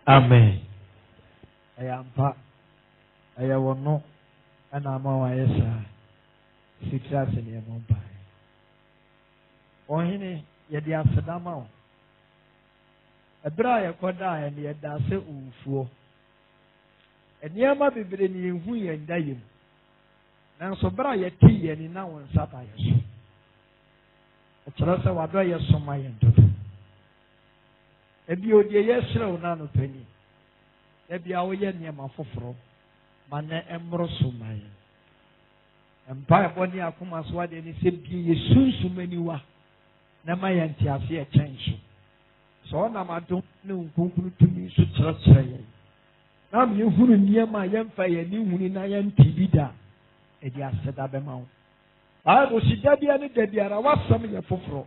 Amen. Ayampa. Ayawono. Anama wa yesa. Sitra sene yampa. Ohini yedi asedama o. Ebra yakoda ya ne yeda se ufuo. Eniyama bebre ni ehu ye ndayem. Nanso bra yeti ye ni na won sata yeso. Ekyerɛ sɛ wadɔ yɛ soma yɛ ndodo. Ebi odi yɛsrɛ na no pani. Ebi a woyɛ nneɛma foforo ma na ɛmmoro soma yɛ. Mpa ɛbɔ ne akoma so ade ne sɛ bi yɛ sunsum aniwa na ma yɛ ntiase yɛ kyɛn so. So ɔnam adom ne nkonkunu tumi so kyerɛkyerɛ yɛn. Na me hunu nneɛma a yɛmfa yɛn ni huni na yɛnti bi da. Edi aseda bɛma wo. Bible si da bia ne da biara wasɛm yɛ foforo.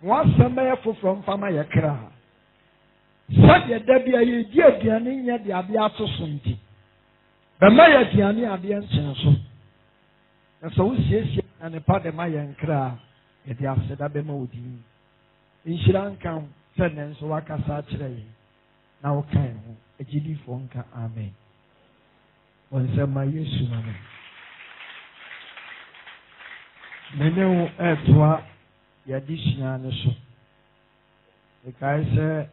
Wasɛm yɛ foforo mfama yɛ kra. Sɛdeɛ da bia yɛ di aduane nyɛ de ade ato so nti. Bɛma yɛ aduane adeɛ nkyɛn so. Na sɛ wosiesie na nipa de ma yɛn kra yɛde aseda bɛma wo din. Nhyira nka wo sɛ ne nso wakasa akyerɛ yɛn. Na woka yɛn ho. Agyidifoɔ nka amen. Wɔn nsɛm ma Yesu ma no. Mene wo ɛtoa yɛde sua ne so. Mekae sɛ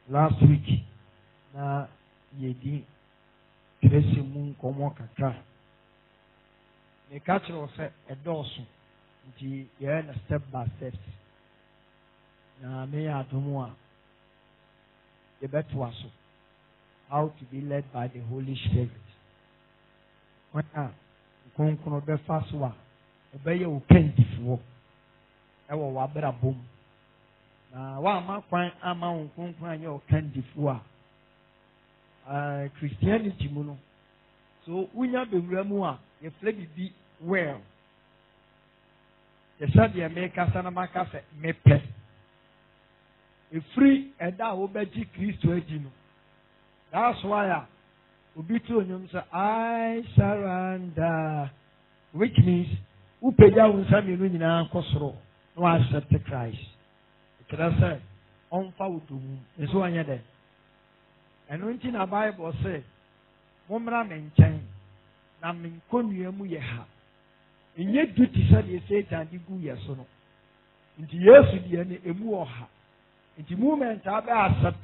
last week na yɛdi Tracy mu nkɔmmɔ kakra. Meka kyerɛ wo sɛ ɛdɔɔso nti yɛyɛ no step by step. Na meyɛ adom a yɛbɛtoa so. How to be led by the Holy Spirit. When nkonkron bɛfa so a ɛbɛyɛ wo kandifoɔ ɛwɔ w'abrabɔ mu. Na woama kwan ama wo nkonkron anyɛ wo kandifoɔ a Christianity mu no so wonya bɛwura mu a yɛfrɛ bibi well. Yɛsɛ deɛ mekasa na maka sɛ mepɛ. Ɛfiri ɛda a wobɛgye Kristo adi no. That's why Obi to onyom say I surrender, which means upagya wo nsa mmienu nyinaa kɔ soro na wa accept Christ. Ɛkyerɛ sɛ ɔmfa wo to mu nso ɔnyɛ dɛ. Ɛno nti na Bible sɛ mommra me nkyɛn na me nkonnua mu yɛ ha. Ɛnyɛ duty sɛ deɛ Satan de gu yɛ so no. Nti Yesu deɛ ne emu wɔ ha. Nti movement a bɛ accept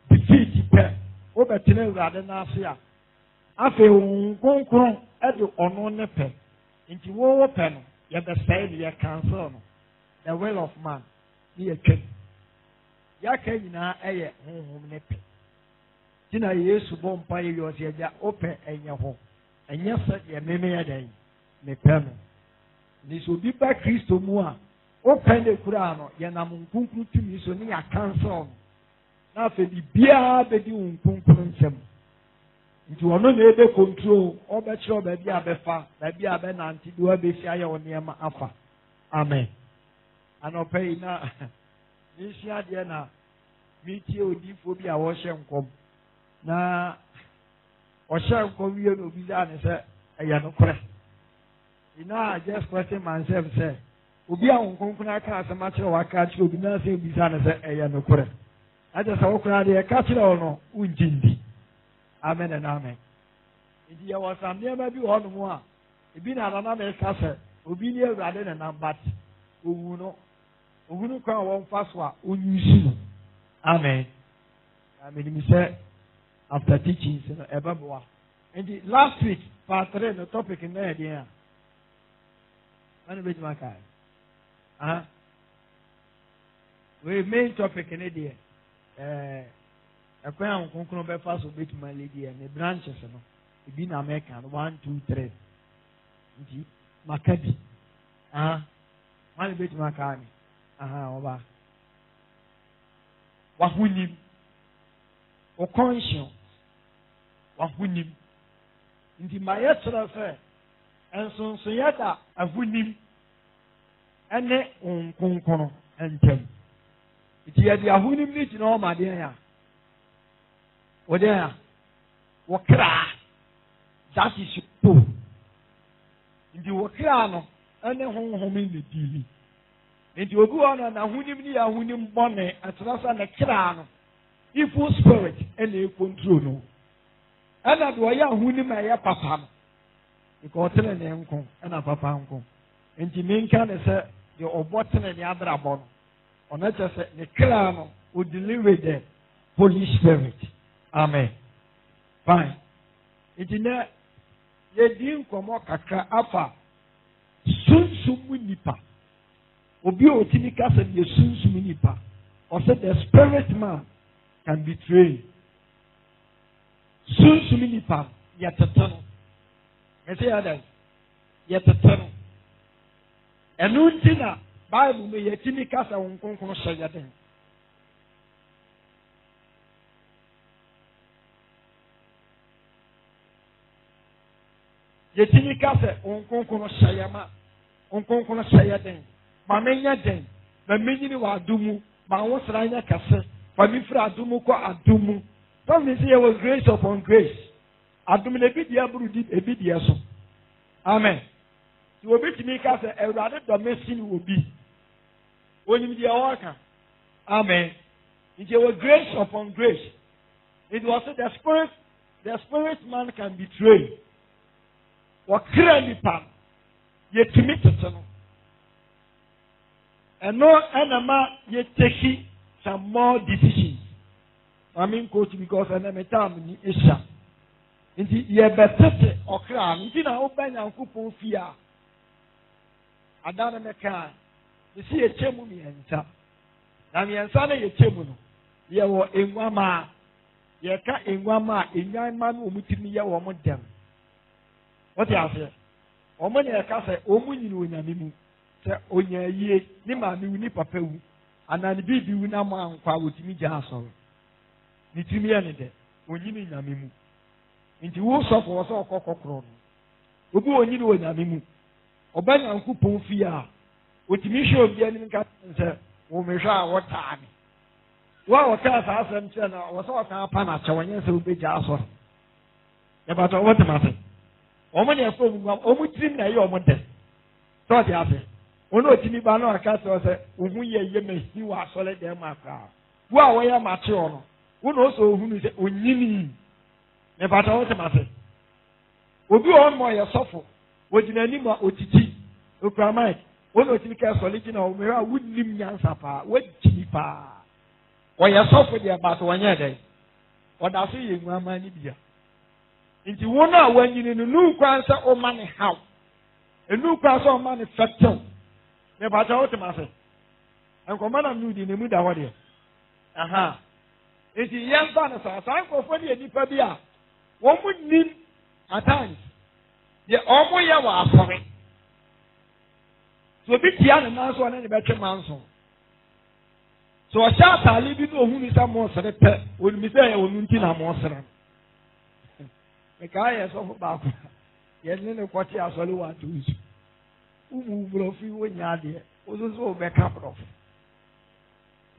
defeat pɛ. Wobɛtena Awurade n'ase a afei wo nkonkron ɛde ɔno ne pɛ nti wo pɛ no yɛbɛsɛe ne yɛ cancel no the will of man ne yɛ twam yɛaka nyinaa ɛyɛ honhom ne pɛ nti na Yesu bɔ mpa yɛ ɔsɛ agya wopɛ ɛnyɛ hɔ ɛnyɛ sɛ deɛ meme yɛ dɛn mepɛ no ne sɛ obi ba Kristo mu a wopɛ ne kura no yɛnam nkonkron tumi so ne yɛ cancel no. Na afei biara bɛdi wo nkonkron nsɛm. Nti ɔno na ebe control, ɔbɛkyerɛ baabi a bɛfa, baabi a bɛnante de wabɛsi ayɛ wo nneɛma afa. Amen. Anɔpɛ yi na mehyia deɛ na metie odiifoɔ bi a wɔhyɛ nkɔm. Na ɔhyɛ nkɔm wie na obi saa ne sɛ ɛyɛ nokorɛ. I just question myself sɛ obi a wo nkonkron aka asɛm akyerɛ waka akyerɛ obi na sɛ obi saa ne sɛ ɛyɛ nokorɛ. Aja sa wokura de ka kyerɛ ono unjindi. Amen and amen. Nti ya wasam ne ma bi ho no mu a ebi na na me ka sɛ obi ni Awurade na nambat owu no kwa won fa so a onyusi no. Amen. Amen mi sɛ after teaching no eba boa. Nti last week part 3 no topic na yɛ deɛ a. Ana be ma kai. We main topic ne deɛ ɛkwan a nkonkron bɛfa so betuma lady ne branches no ebi na America no 1 2 3 nti makabi mali betuma ka ni oba wahunim o conscience wahunim nti ma yɛkyerɛ sɛ ensonso yɛda ahunim ɛne nkonkron ntɛm. Iti yɛde ahunim ne gyina hɔ ma deɛ a wɔde a wɔkra that is po nti wɔkra no ɛne honhom ne dili Nti obi ona na hunim ni ya hunim bone atrasa na kira no. Evil spirit ene control no. Ana do ya hunim ya papa no. Because tele ne nko ana papa nko. Nti minka ne se the obotene ne adrabo no. Ona chese ne kira no o deliver the Holy Spirit. Amen. Fine. Nti na ye di nkomo kakra afa sunsumu nipa. Obi otimi kasa ye sunsumu nipa. Or said the spirit man can be trained. Sunsumu nipa yatatano. Mese ya yatatano. Enu ntina Bible me yetimi kasa wonkonkon hyeyaden. Yetimi kasa wonkonkon hyeyama. Wonkonkon hyeyaden. Ma menya den. Ma menyini wa adumu. Ma wosra nya kase. Fa mi fra adumu ko adumu. Don't me say there was grace upon grace. Adumu le bi dia buru di ebi dia so. Amen. You will be to me because a rather domestic will be. When you be a worker. Amen. It was grace upon grace. It was the spirit man can be trained. Or clearly pan. Yet to meet it. And no enema yet take some more decisions. I mean, coach, because I never time in Isha. Indeed, ye better or cry. Indeed, I open and coupon fear. Adana meka you see a chemu mi enta na mi ensa na ye chemu no ye wo enwama ye ka enwama enwan ma no omutimi ye wo modem what you say omo ne ka say omu nyini onyame mu se onyayie ni ma mi uni papa wu anani bibi wu na mo ankwa wotimi gya asoro ni timi ye ne de onyini nyame mu nti wo sofo wo so okokokro no obi onyini onyame mu Obanya nkupon fia otimi hwe obi anim ka nse wo mehwe a wota ni wa wota sa asem che na wo so ka pa na che wonye se obegya aso ya bato what matter omo ne efo mu omo trim na ye omo de so dia ase ono otimi ba na aka se ohun ye mehi wa asole de ma ka wo a wo ya ma che ono wo no so ohun se onyini ne bato what matter obi on mo ye sofo wojina ni ma otiti okramai ono otimi ka solid na o mera wunnim nyansa pa wajini pa wo ya sofo de ba so wanya de oda so ye nwama ni bia nti wona a wanyini no nu kwansa o ma ne haw enu kwansa o ma ne fetel ne ba ta otima se enkoma na nu di ne mu da ho de aha nti yamba na sa nkofo de nipa bia wo mu nim at times ye omo ya wa afore so bi tia na nanso na ne betwe manso so o sha tali bi no hu ni sa mo sere pe oni mi say onu nti na mo sere me ka ye so ba ko ye ne kwoti asole wa tuzu umu brofi wo nya de ozozo be ka prof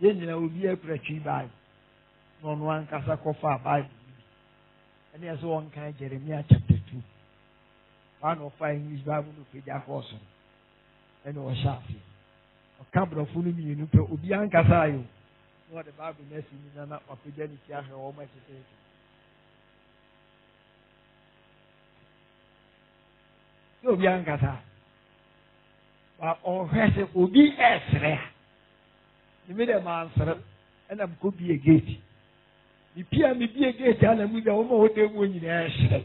ye nyina obi akurachi bai no no ankasa kofa bai ene aso won kan Jeremiah chapter 2 one of five English Bible no peja course and o shafi o kabro funu mi nu pe obi ankasa ayo no the Bible nesi ni na o peja ni tia he o ma tete so obi ankasa ba o hwese obi esre ni me de man sere ena ko bi e gate ni pia mi bi e gate ala mu ja o ma o de mu nyina esre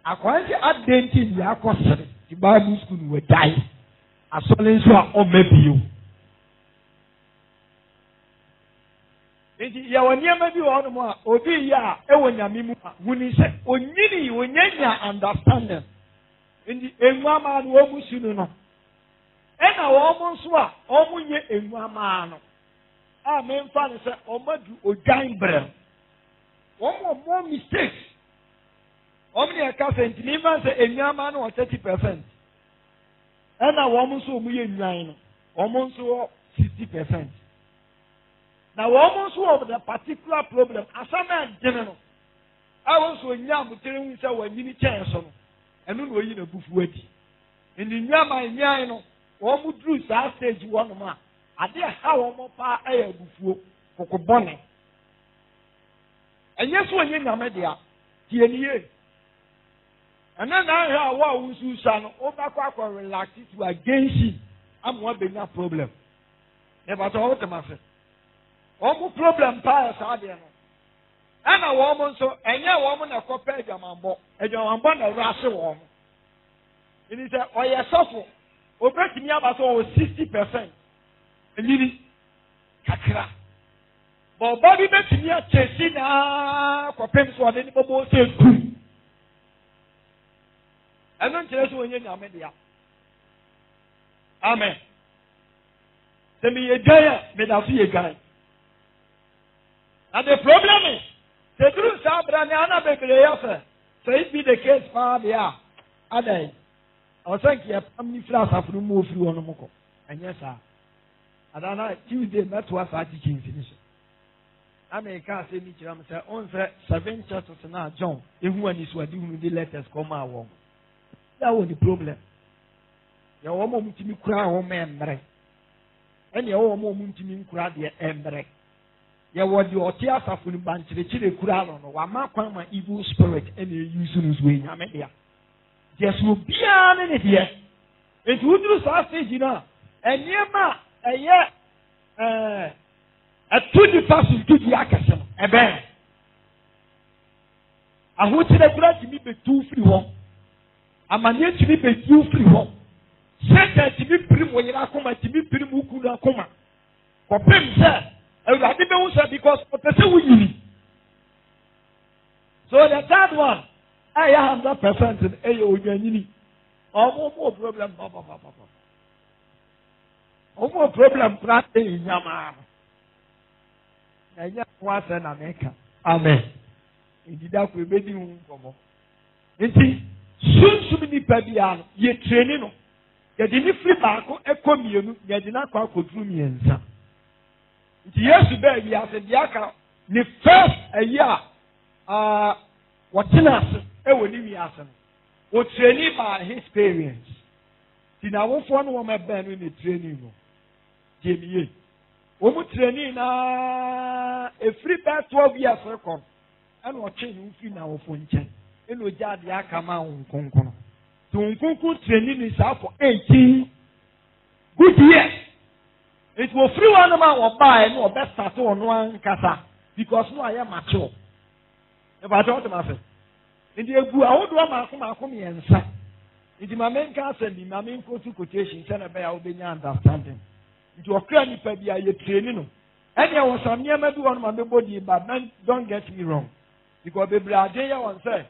akwanti adenti ya akosere di Bible school we die asole nso a o mabio enti ya wani ma bi wo no mo a obi ya e wonyame mu huni se onyini onyanya understanding enti enwama no wo musunu no e na wo mo nso a o munye enwama no a memfa ne se o madu odwan brem wo mo mistakes omni account ni man say enyama no 30%. Na wo so mu ye nwan no. Wo so 60%. Na wo so of the particular problem asana dene no. A wo so nya mutere hu say wa nyini chen so no. Enu no yi na bufu adi. Ndi nyama nyan no wɔn mu duru saa stage wɔ nom a adeɛ ha wɔn paa ɛyɛ abufuo koko bɔne ɛnyɛ so wɔnyɛ nyame deɛ tie nie ɛnna n'ahwɛ a wɔ a wusu sa no wɔbɛkɔ akɔ relax to against him ama wɔabɛnya problem ɛbata wɔn tɛm ase wɔn mu problem paa yɛ saa deɛ no ɛna wɔn mu nso ɛnyɛ wɔn mu na ɛkɔpɛ adwamanbɔ na ɛwura ase wɔn mu ɛni sɛ ɔyɛ sɔfo obetumi aba so wɔ 60% ɛnini kakra bɔbɔ bi betumi akyɛsi naa kɔpem so ɔde ne bɔbɔ sɛ tu ɛno nkyerɛ sɛ wɔnyɛ nyame dea amen sɛ meyɛ dwan a meda so yɛ dwan and the problem is sɛ duru saa bra ne ana bebree yɛ sɛ it be the case paa deɛ a adan ɔsɛ nkeɛ pam ne firi asafo no mu ofiri hɔ no mu kɔ ɛnyɛ saa adana Tuesday mɛtoa saa teachings ni so na meka asɛ ni kyerɛ m sɛ ɔnsɛ 7 churches na John ehu ani so ade hunu de letters kɔma a wɔn that was the problem yɛ wɔn a wɔn tumi kura wɔn mmerɛ ɛna yɛ wɔn a wɔn ntumi nkura deɛ mmerɛ yɛ wɔ deɛ ɔte asafo no ba nkyerɛkyerɛ kura no wama kwan ma evil spirit ɛna eyi so no so enyame deɛ yɛsɛ obiara ne ne deɛ nti woduru saa stage no a nneɛma a ɛyɛ ɛto nipa so didi akɛse no ɛbɛn ahokyerɛ kura tumi bɛtu firi hɔ amanneɛ tumi bɛtu firi hɔ sɛta tumi piri mu yere akoma tumi piri mu kunu akoma kɔpem sɛ awurade bɛhu sɛ because ɔpɛ sɛ woyiri so the third one ɛyɛ 100% ɛyɛ onwanyini ɔmo problem papapapa ɔmo problem pra ɛyɛ nyamaa na ɛnyɛ ho asɛ na meka amen ndida ko ebedi ho nkɔmɔ nti sunsun nipa biara no yɛ training no yɛde ne firi baako ɛkɔ mmienu yɛde n'akɔ akɔduru mmiɛnsa nti yesu bɛɛ bi ase deɛ aka ne first ɛyi a wɔtena ase ɛwɔ ne wiase no wɔ training by experience ti na awofoɔ no wɔn ɛbɛn no ne training no deɛ mi yie wɔn mu training na efiri bɛɛ 12 years kɔ ɛna ɔtwe ne nfiri na awofo nkyɛn ɛna ogya adeɛ aka ma wɔn nkonkono to nkonko training ne saa for 18 good years nti wɔfiri wɔn anam a wɔbaa ɛna ɔbɛstate wɔn ankasa because no ayɛ mature ɛbɛtɛ ɔtɛm afɛ nti egu ahodoɔ maako mmiɛnsa nti maame nka asɛm bi maame nko tu quotation sɛ na ɛbɛyɛ a wobɛnya understanding nti ɔkura nipa bi a yɛ training no ɛnea wɔ sam nneɛma bi wɔ no ma bɛbɔ di ba don't get me wrong because bebree ade yɛ wɔn sɛ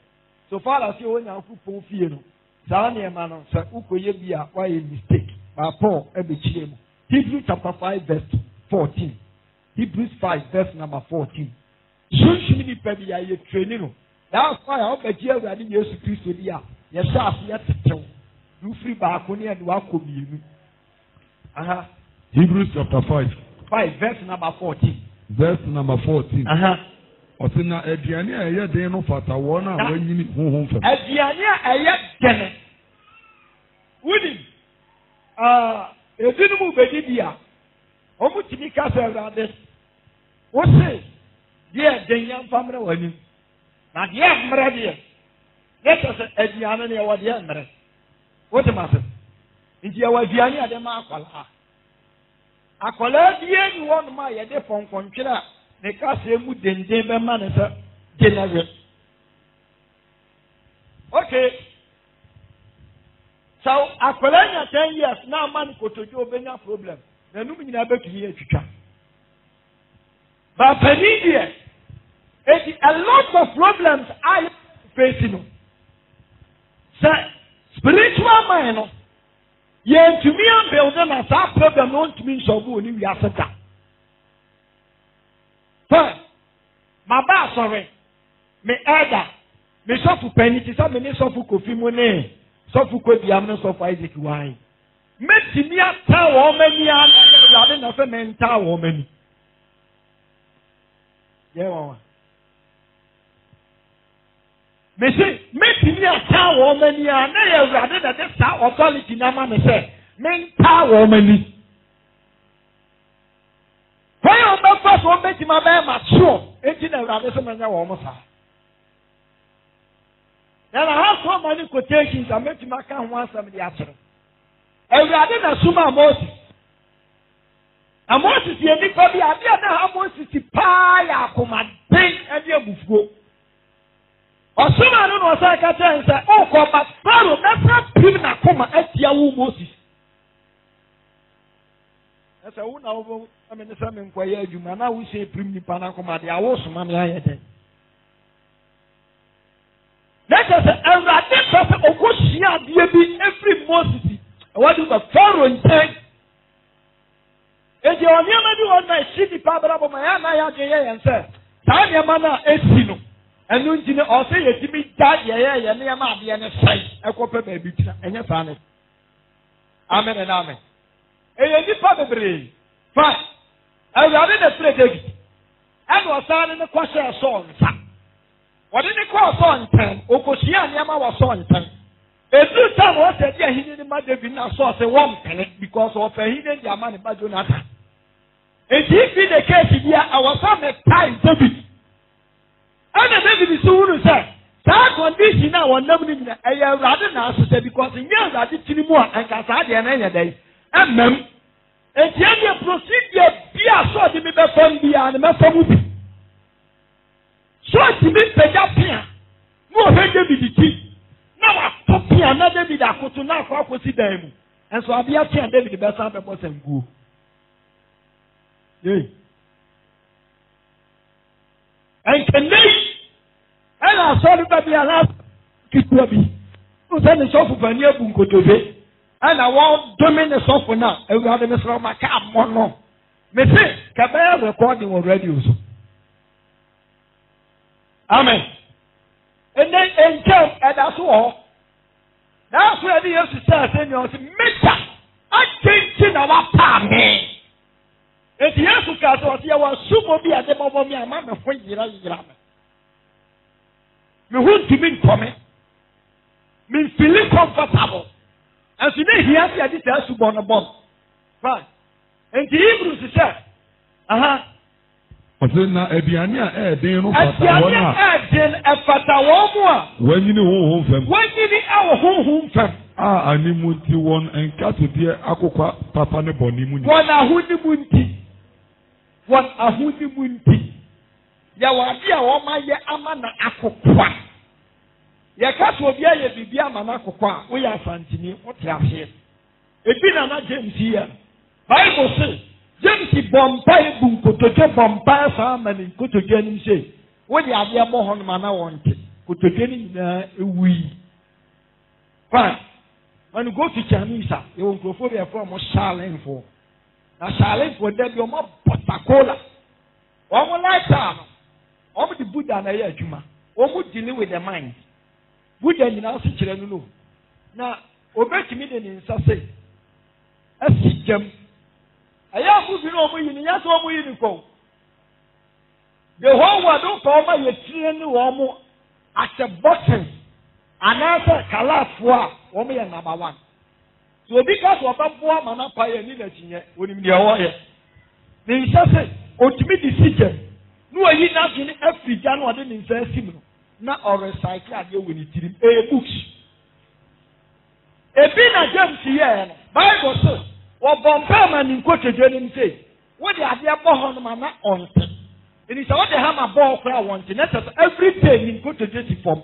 so far as yɛ wɔ nyankopɔn fie no saa nneɛma no sɛ wokɔyɛ bi a wayɛ mistake ba Paul ɛbɛkyerɛ mu Hebrews chapter 5 verse 14 Hebrews 5 verse number 14 sunsun nipa bi a yɛ training no that's why I hope that you are ready to Christ with you. Yes, yes, you free back on you and walk with you. Hebrews chapter 5 verse number 14. Verse number 14. Osina ediane eye den no fata wona wanyini honhom fam. Ediane eye den. Wudi edinu mu bedi bia. Omu timi ka se awrade. Wo se die den yam famre wani. Na deɛ mmerɛ deɛ yɛ kyɛ sɛ aduane no yɛwɔ deɛ mmerɛ wote ma sɛ nti yɛwɔ aduane a de ma akwadaa bie ni wɔnom a yɛde pɔnkɔntwerɛ a ne kaseɛ mu denden bɛma ne sɛ gye na wɛ okay so akwadaa nya 10 years na ama no kotodwe obɛnya problem na num nyinaa bɛtumi atwitwa ba panin deɛ a lot of problems I facing. So spiritual mind, to me and build them as our problem not to me so good we are set up. First, my boss sorry, me elder, me suffer penny to some minutes of coffee money, suffer could be amness of Isaac wine. Make me a tower many rather than a mental woman. Yeah. Me say, make me a tower many na ye rather than this authority na ma me say. mentaa wɔn ani. Wɔn a wɔbɛfa so wɔbɛgyina bɛyɛ mature eti na awurade sɛ mɛnyɛ wɔn saa. Na ha so many quotations a mɛtumi aka ho asɛm de akyerɛ. Awurade na suma Moses. Na Moses yɛ nipa bi adeɛ na ha Moses paa yɛ akomaden ɛde abufuo. Ɔsoma no na ɔsɛ ka kyerɛ sɛ ɔkɔ ba Pharaoh bɛsa pim na koma atia wo Moses. Ɛsɛ wo na wo amene sɛ me nkɔyɛ adwuma na wo sɛ prim nipa na koma de awo soma ne ayɛ dɛ. Na kyerɛ sɛ Awurade pɛ sɛ ɔkɔhyia adeɛ bi every Moses. Ɛwɔ de ba Pharaoh nkyɛn. Eti ɔnneɛma bi wɔ na ɛhyi nipa abrabɔ ma yɛ na yɛ adwene yɛn sɛ saa nneɛma no a ɛsi no ɛno nti no ɔsɛ yɛtumi da yɛyɛ nneɛma adeɛ no sɛe ɛkɔpɛ baabi tena ɛnyɛ saa ne. Amen and amen. Ɛyɛ nipa bebree. Fine. Awurade na fire David. Ɛna ɔsan ne kɔhyɛ Saul nsa. Wɔde ne kɔɔ Saul nkyɛn. Ɔkɔhyia nneɛma wɔ Saul nkyɛn. Edu time wɔsɛ di ahine ne ma David na Saul sɛ wɔn mpene because ɔfɛ ahine di ama ne ba Jonathan. Eti fi the case bi a awɔsa me tie David. Ɛna David so wuru sɛ saa condition a wɔnam ne nyina ɛyɛ Awurade na asosɛ because nye Awurade tiri mu a nka saa deɛ na ɛyɛ dɛ ɛmɛm. Eti ɛdeɛ procedure bi a Saul de mi bɛfam bi a ne mɛfam bi. Saul ti mi pɛgya pia na ɔhɛ David ti. Na wato pia na David akoto na akɔ akɔsi dan mu. Ɛnso adeɛ pia David bɛsan bɛbɔ sanguo. Yei. Ɛnkɛnɛ ɛna asɔre ba bi ala ketewa bi. Nsɛ ne sɔfo pani abu nkotobe. Ɛna wɔn domi ne sɔfo na awurade ne sɔrɔ ma ka amɔ no. Mese kɛbɛyɛ recording wɔ radio so. Amen. Ɛnɛ nkyɛn ɛda so wɔ hɔ. N'aso yɛ de Yesu sɛ ɛsɛ nea ɔsɛ meta akyɛnkye na wapaa me. Eti Yesu ka sɛ ɔsɛ yɛwɔ sumo bi a de bɔbɔ mi a ma me ho yira me. Me ho ntumi nkɔme. Me feel comfortable. Ɛso ne hia sɛ yɛde saa subɔ no bɔ. Fine. Enti Hebrews sɛ aha. Ɔsɛ na aduane a ɛɛden no fata wɔn a ɛɛden ɛfata wɔn mu a wɔnyini honhom fam wɔnyini ɛwɔ honhom fam a animu nti wɔn nkatodeɛ akokwa papa ne bɔne mu ni wɔn ahonimu nti yɛwɔ ade a wɔn ayɛ ama na akokwa yɛka so obi ayɛ biribi ama na akokwa a woyɛ asantini wote aseɛ ebi na James yɛ Bible say James bɔmpa ebu nkotodwe bɔmpa saa ama ne nkotodwe anim sɛ wode adeɛ bɔ hɔ nom ana wɔn te nkotodwe no nyinaa ewu yi. Fine. When you go to Chinese yɛwɔ nkurɔfoɔ bi ɛfrɛ ɔmo Shalenfoɔ na Shalenfoɔ dɛ bi ɔmo bɔtakola ɔmo lifestyle no ɔmo de Buddha na ɛyɛ adwuma ɔmo dealing with the mind Buddha nyinaa si kyerɛ no no na obetumi de ne nsa se ɛsi gyam. Ɛyɛ afufi na ɔmo yi ni yasɔ ɔmo yi ni kɔ. The whole world don't call my yetire ni wɔn mo as a boxing anaasɛ kalaafo a wɔn yɛ number one. So obi ka so ɔbɛ bo ama na pa yɛ ni n'akyi yɛ onim deɛ ɔyɛ. Ne nsa sɛ otumi di si gyam na oyi n'adwi ne afiri gya na ɔde ne nsa asi mu no na ɔrecycle adeɛ wɔ ne tirim ɛyɛ books. Ebi na James yɛ no Bible says. Wɔbɔ mpaama ne nkotodwe nim sɛ wode adeɛ bɔ hɔ nom ana ɔnte ɛni sɛ wode hama bɔɔ koraa wɔnte na sɛ every day ne nkotodwe si fam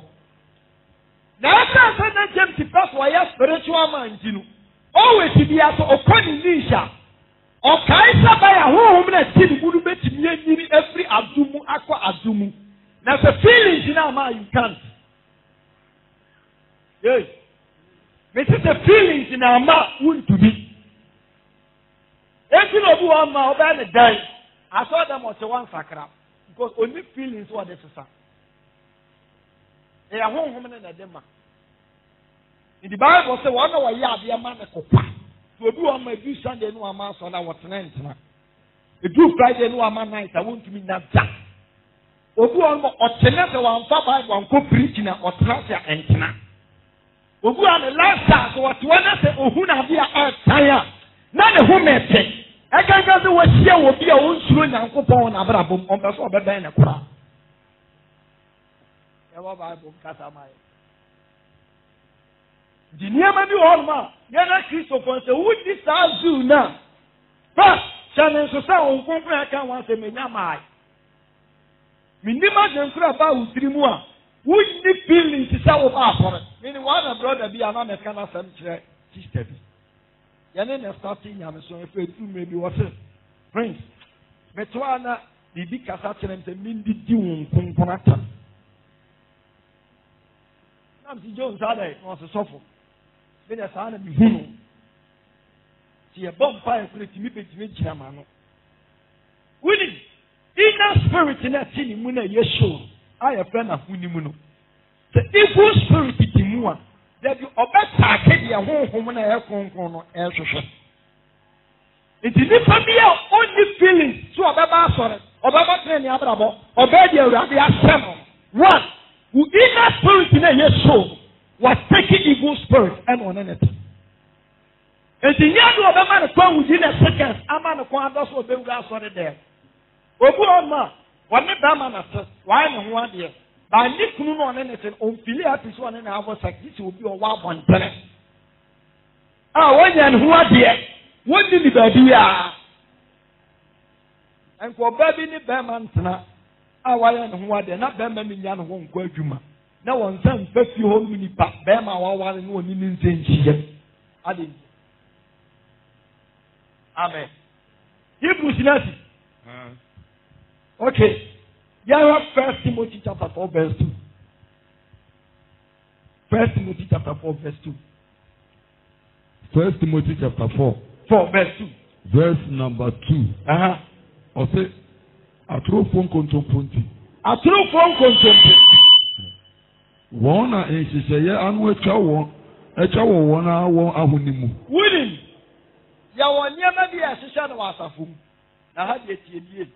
na ɛsɛ sɛ na James pɛ so ɔyɛ spiritual man nti no always bia so ɔkɔ ne niche a ɔkae sɛ bɛyɛ honhom na ti ne mu no bɛtumi anyini afiri adom mu akɔ adom mu na sɛ feelings no ama you can't mesi sɛ feelings na ama wontumi. Eti na obi wɔn ma ɔbɛn ne dan asɔ dɛm ɔte wɔn sakra because only feelings wɔ de sisa ɛyɛ honhom ne na ɛde ma in the Bible sɛ wɔn na wɔyɛ adeɛ ma ne kopa so obi wɔn ma edu Sunday no wɔn ma asɔ na wɔtena ntena edu Friday no wɔn ma night a wɔntumi na da obi wɔn ma ɔtena sɛ wɔn fa Bible wɔn kɔ preach na ɔtena sɛ ntena Ogu an last so what one say ohuna bia ataya. Na ne hu mete. E kan say wo hia wo bia wo nsuro Nyankopɔn na abrabom on be so obeben ne kora. E wo Bible kasa mai. Di niema bi ho ma, ye na Kristo kon say wo di sa zu na. Ba, chane so sa on konkran aka wan say menya mai. Minima de nkura ba utiri mu a, wo ni feeling ti sa wo ba afore. Meaning one brother bi ana me kana sam kire sister bi. Yane na starting nyame so e fe tu maybe what friends. Meto ana bibi kasa kire mse mindi di won konkran ata. Nam si Jones ade no so sofo. Be na sa na bi hunu. Ti e bomba e kure ti mi petimi gira ma no. Winning inner spirit in that thing mu na Yeshua. I a friend of hunu no. The evil spirit ti mu a that you obeta ke dia honhom na e konkon no e hwehwe. It is the family only feelings so obeba asore, obeba tren ni abrabo, obedi awurade asem. One, who inner spirit in Yeshua was taking evil spirit and on anything. And the yard of a man who within a second, a man of one does what they were assorted there. Obu Oma, what the Baman assess, why no one year. By Nick Moon on anything, on Philia is 1 hour like this will be a wild one. Ah, when and who are dear? What did the baby are? And for baby in the Baman, why and who are there? Not Baman in Yan won't go Juma. No one sends 50 whole minute back, Bama, while no one in the I didn't. Amen. Hebrews 11. Okay. You have 1 Timothy chapter 4 verse 2. 1 Timothy chapter 4 verse 2. 1 Timothy chapter 4 verse 2. Verse number 2. Okay. Atrofon kontomponti. Atrofon kontomponti. Wona ehihye anu echa won ahonimu. Winning. Ya wonyema bi ehihye no asafo. Na ha de tiedie.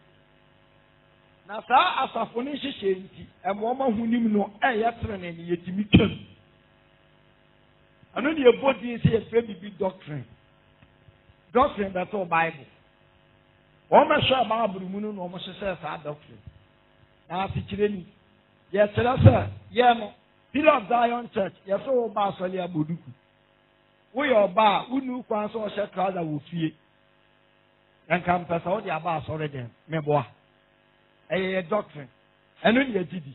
Na saa asafo ne hihye nti emoma hunim no trene ne yetimi twam. Ano de ebodi se ye bi doctrine. Doctrine that all Bible. Oma sha Bible mu no omo hye saa doctrine. Na asikire ni. Ye tell say ye no Pillar of Zion Church, ye so ba so le aboduku. Wo ye oba unu kwan so hye trouser wo fie. Enka mpesa wo de aba so reden meboa. Eye doctrine. Eno ne yedidi.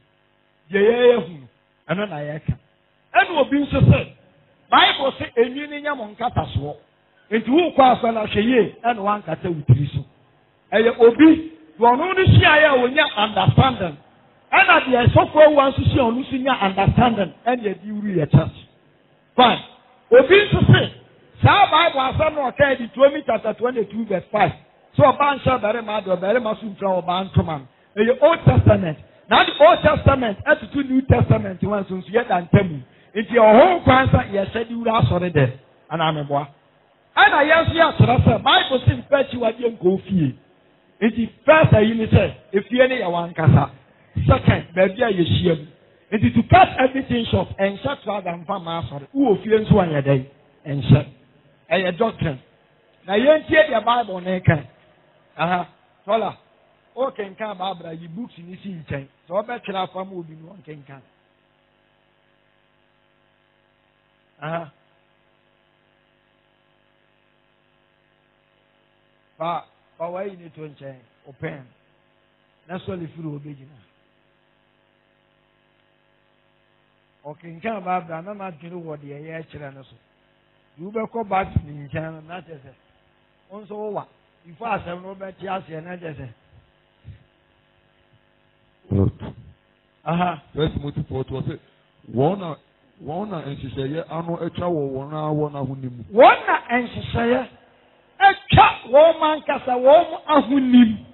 Ye hunu. Eno na ye ka. Eno obi nso se Bible say enyu ni nyam nkata so. Enti wo kwa so na hweye eno wan kata wutiri so. Eye obi wo no ni hia ya wonya understanding. And at the so-called one to see on losing your understanding and the beauty of church. Fine. Obin to say, Sa Bible has no okay, the 20 chapter 22 verse 5. So a bunch of very mad or very much from Bantaman. The Old Testament. Now the Old Testament as to New Testament you want to yet and tell me. If your whole cancer, you said you are sorry there. And I'm a boy. And I answer yes, Bible says fetch you at your go fee. It is first a unit if you any one casa. Second, baby, you share. It is to cut everything short and shut rather than farm master who will feel so on your day and shut. A doctrine. Now you ain't hear the Bible, Naka. Tola. Okay, can Barbara, you books in this in so I bet you have one movie one can. But why you need to change? Open. That's what the food will be. Okay, can Barbara, I'm not going to what the air children. You will go back to the channel, not as a. Also, what? If I have no better chance, and I just say. First multiple was it. One and she said, "Ano a chow one hunim." One and she said, "A chap woman cassa warm ahunim."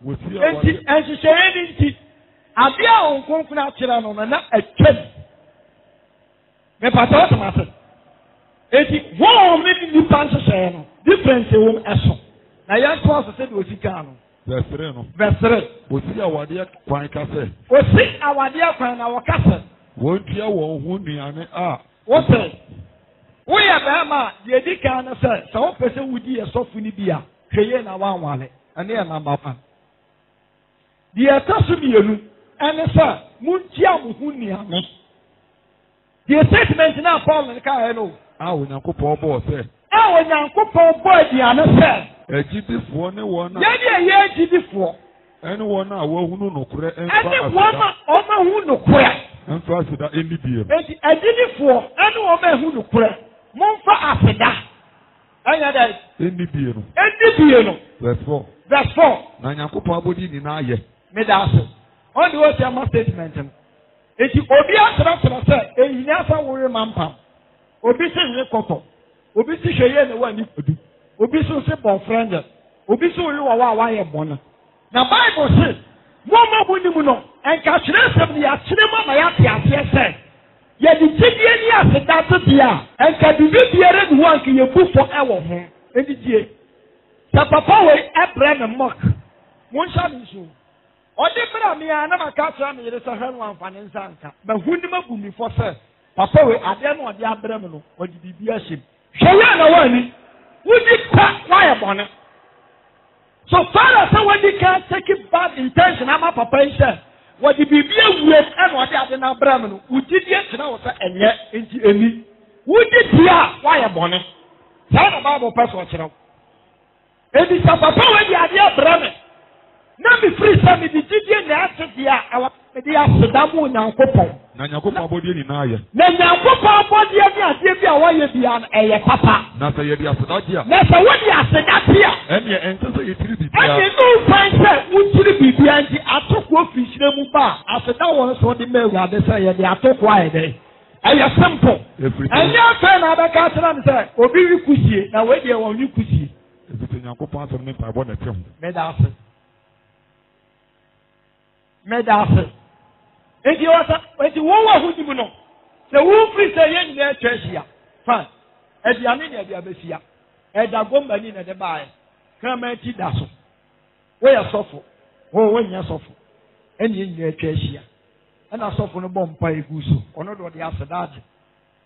And she said, "Abia on confident children and not a kid." Me pato to matter. Eti one maybe you can't say difference in action. Na yan cross said we sikano. Verse 3 no. Verse 3. Osi awade kwan kase. Osi awade kwan na wakase. Wontia wo hu nuane a. What say? We are Bama, the Edicana said, so person would be a soft Unibia, Cheyenne one wallet, and they are number one. The Atasumianu, and sir, Muntia Muhunia. The statement now, Paul and Kaino. I will not go for boss. I will not go for boy, the other said. A GP for no one. Yeah, GP4. Anyone I will no correct. Anyone who no correct. And first with that NDP. I did it for anyone who no correct. Monfa Afeda. NDP. Verse 4. Verse 4. Nanyaku Pabodi Ninaye. Medaso. On the way to my statement. Eti obi asra say eyi afa wore mampa. Obi se ye koko. Obi se hweye ne wani kodu. Obi so se boyfriend. Obi so ri wa ye bona. Na Bible say mo buni mu no enka kire sem ya kire ma ya te ase say. Ye di tidie ni aseda to dia. Enka bibi biere du wan ke ye bufo e wo ho. Edi die. Sa papa we ebre me mock. Mo nsa mi so. Odi bra mi ana maka tra mi yere sa hanu amfane nsanka ba hunima bu mi fo se papa we ade no odi abra mi no odi bibi ahim hwe na wani wudi pa why bone so far as wadi can take bad intention ama papa yi se wadi bibi awue e no odi ade na abra mi no wudi die kira wo se enye enti eni wudi dia why bone say na Bible person kira edi sa papa we di ade abra mi na me free say me digidie na asedia awa me di asedamu nyankopon na nyankopon abodie ni na aye na nyankopon abodie ni ade bi awaye bia na eye papa na say ye di asedadia na say wodi asedadia ene ense say ye tiri bibia ene no find say utiri bibia nti atoko ofisire mu ba aseda won so di mewu ade say ye di atoko aye dey eye simple ene afa na be ka tena me say obi wi kusie na we die won wi kusie ebi nyankopon asem me pa bo na tem me da ase Medase. Enti wasa, enti wowa hudimu no. Se wo free say yen na churchia. Fine. Edi ani na bia besia. Eda gomba ni na de bae. Krama ti daso. We ya sofo. Wo nya sofo. Eni yen na churchia. Ana sofo no bompa eguso. Ono do de asedade.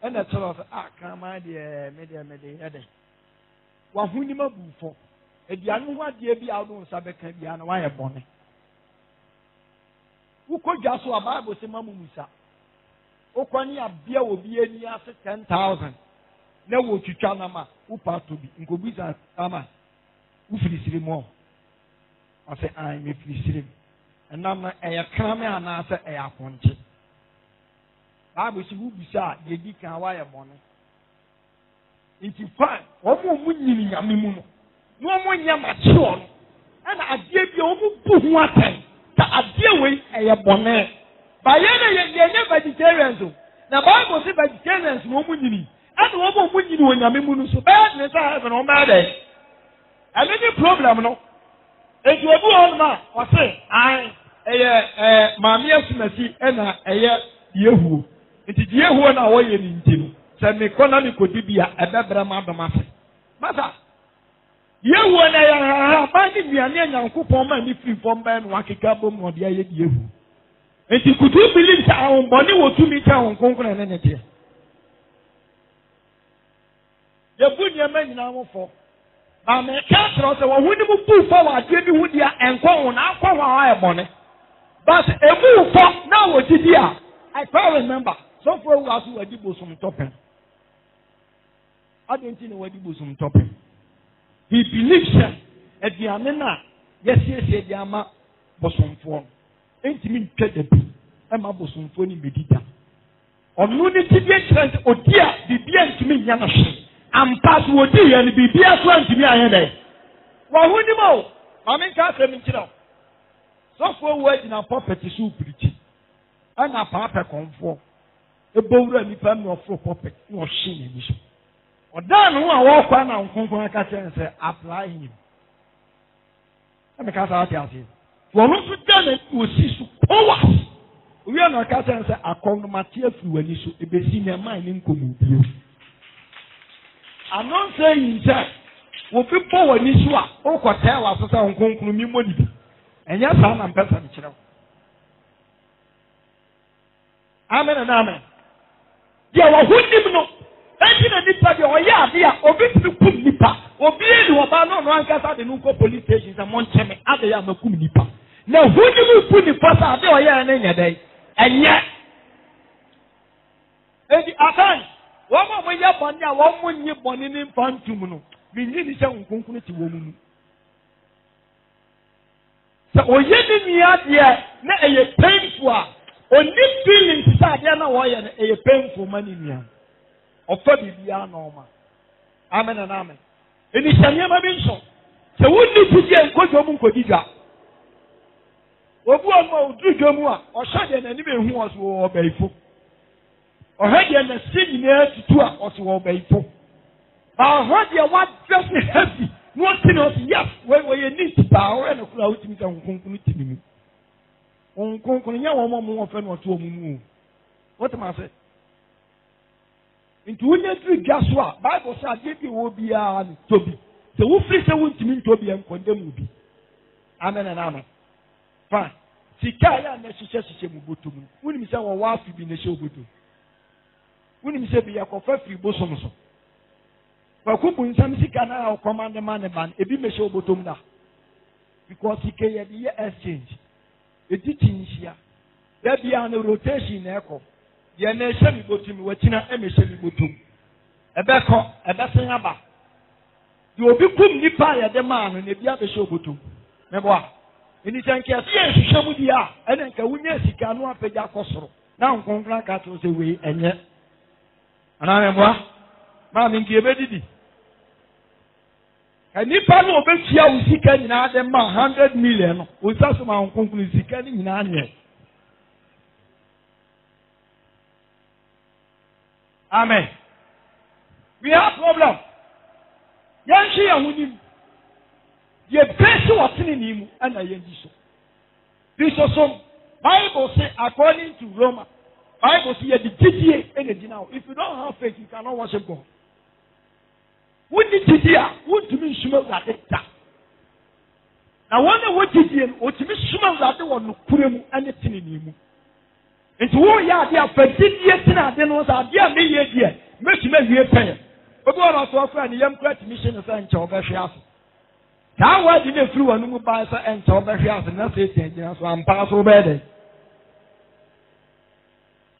Ena tell us krama de me de. Wa hunima bufo. Edi anu ho ade bi a do nsa beka bia na wa ye bone. Ukoja so a Bible say mamu musa. Okwani abia obi ani ase 10,000. Na wo twitwa na ma upa to bi. Nkobisa ama. Ufirisiri mo. Ase an me firisiri. Enam na eya krame ana ase eya akonche. Bible say ubisa ye di kan wa ye bone. Inti fa omo munyini nyame mu no. No omo nyama chi ono. Ana adie bi omo bu hu atan. Ta adie we eye bone ba ye na ye vegetarians o na Bible say vegetarians mo munyini and wo mo munyini wo nyame mu no so ba ne sa heaven o ma dey any problem no eju obu on ma o say ai eye maami asumasi na eye yehuo nti yehuo na wo ye ni ntinu se me economy kodi bia ebebra ma doma se masa yehuo na ya ba ni nuane nyankopon ma ni free from ba no akeka bom no de aye yehu enti kutu believe sa on boni wo tumi ta on konkon na ne tie ye bu ni ma nyina mo fo ba me ka tro se wo huni mu bu fo wa de bi hu dia enko ho na akwa ho aye bone but ebu fo na wo didi a I can remember so for we asu wadi bosum topen adenti ne wadi bosum topen. He believes that aduane na yesi aduama bosomfo entimi ntwa da bi e ma bosomfo ni medida onu ni tibie kyerɛ odi a bibia ntimi nya na hwe ampa so odi ya ni bibia so ntimi anya dɛ wa huni mo ma men ka sɛ min kyerɛ so for wo agina property so piriti ana papa konfo e bowura nipa mi ofro property no hwe ni bi so odan no a wo kwa na nkonkon aka say apply him. Ame ka sa ati ase. Wo no so dan o si so power. We na ka say akon mate afiri wani so ebesi na man ni nkomu bio. Anon say nja wo fi power ni so a o ko tell wa so say nkonkon mi mo ni bi. Enya sa na mpesa ni kire. Amen and amen. Dia wa hunim no Enti na nipa de oye ade a obi tumi kum nipa. Obi ni oba no no ankasa de no police station sa mon cheme ade ya makum nipa. Na huni mu pu nipa sa ade oye na nya dai. Enye. Enti akan wo mo ya bonni a wo mo nyi bonni ni mfantum no. Mi nyi ni se nkonkunu ti wo mu. So oye ni ni ade na eye painful a oni feeling sa ade na wo ye na eye painful mani nia. Ofa bibia normal. Amen and amen. Eni shania ma bi nso. Se wonni tuje nkojo mu nkodidwa. Obu ọmọ odudwo mu a ọhwade na nim ehu ọso wọ ọbaifo. Ọhwade na sigi na tutu a ọso wọ ọbaifo. Ọhwade wa dress heavy. No tin of yes, we need power and kula utimi ka nkonkunu timi. Nkonkunu nya wo mo ofe na oto omumu. What am I say? Into unya three gaso a Bible say ade bi wo bia ni tobi. Se wo free se wo ntimi tobi en condemn bi. Amen and amen. Fine. Sika ya na hihye mu botom. Woni mi se wo wa afi bi na hye obodo. Woni mi se bi yakofa free bosom so. Kwa kubu nsam sika na o command man ban ebi me hye obotom da. Because sika ye dey exchange. Edi tinhia. Da bia na rotation na ekọ. Ye na hye mi botom watina e me hye mi botom. Ebe ko, ebe sen aba. Di obi kum nipa ya de man no na bia be hye obotom. Mebo a Ini tanki asiye hwehwemu di a ene nka wunya sika no apagya akosoro na nkonkran ka to se we enye ana memwa ma mi ngi ebedidi nipa no obefia wo sika nyina de ma 100 million no wo saso ma nkonkran sika ni nyina anye amen. We have problem yanshi ya hunim ye best what in him and I so. This also Bible say according to Roma, Bible say the GTA energy now. If you don't have faith, you cannot worship God. What did GTA? What do you mean smell that it? Now wonder what GTA, what you mean smell that one put him anything in him. And to all ya they are years in our dinners are dear me year, make you pay. But what also offer the young credit mission of Sancho. Now why did they flew and move by and told the house and that's it, so I'm passing better.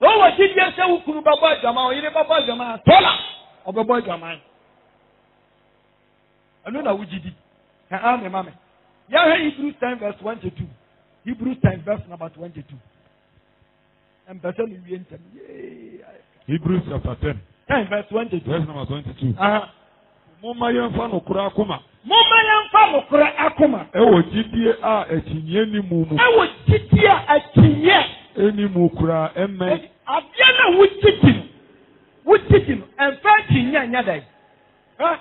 No, what did you say? Who could Baba Jama or you Baba Jama? Tola or Baba Jama? I don't know what you did. I'm a mamma. Yeah, Hebrews 10 verse 22. Hebrews 10 verse number 22. And better you enter. Hebrews chapter 10 verse 22. Verse number 22. Mama yamfa nokura akoma. Mama yamfa nokura akoma. Ewo jidie a etinye ni mumu. Ewo jidie a etinye. Eni mukura emme. Abia na wutiti. Wutiti. Enfa tinye nya dai. Ha?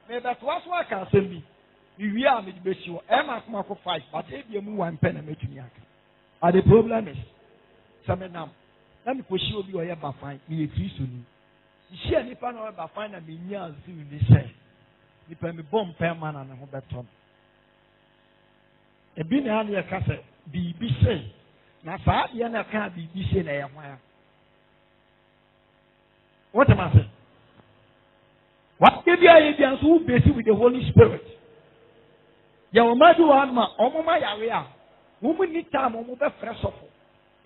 Me that was what can say me. We are me be sure. Emma kuma ko fight, but if you move one pen and make me aka. And the problem is some nam. Let me push you be oya ba fine. Me e Kristo ni. Share nipa na ba find na me nya azu ni say nipa me bom pe man na ho beton e bi na ya ka say bibi say na fa de na ka bibi say na ye hwan what am I saying? What give you a who busy with the Holy Spirit? Ya o ma do one ma omo ma yawe a wo mu ni time omo be fresh off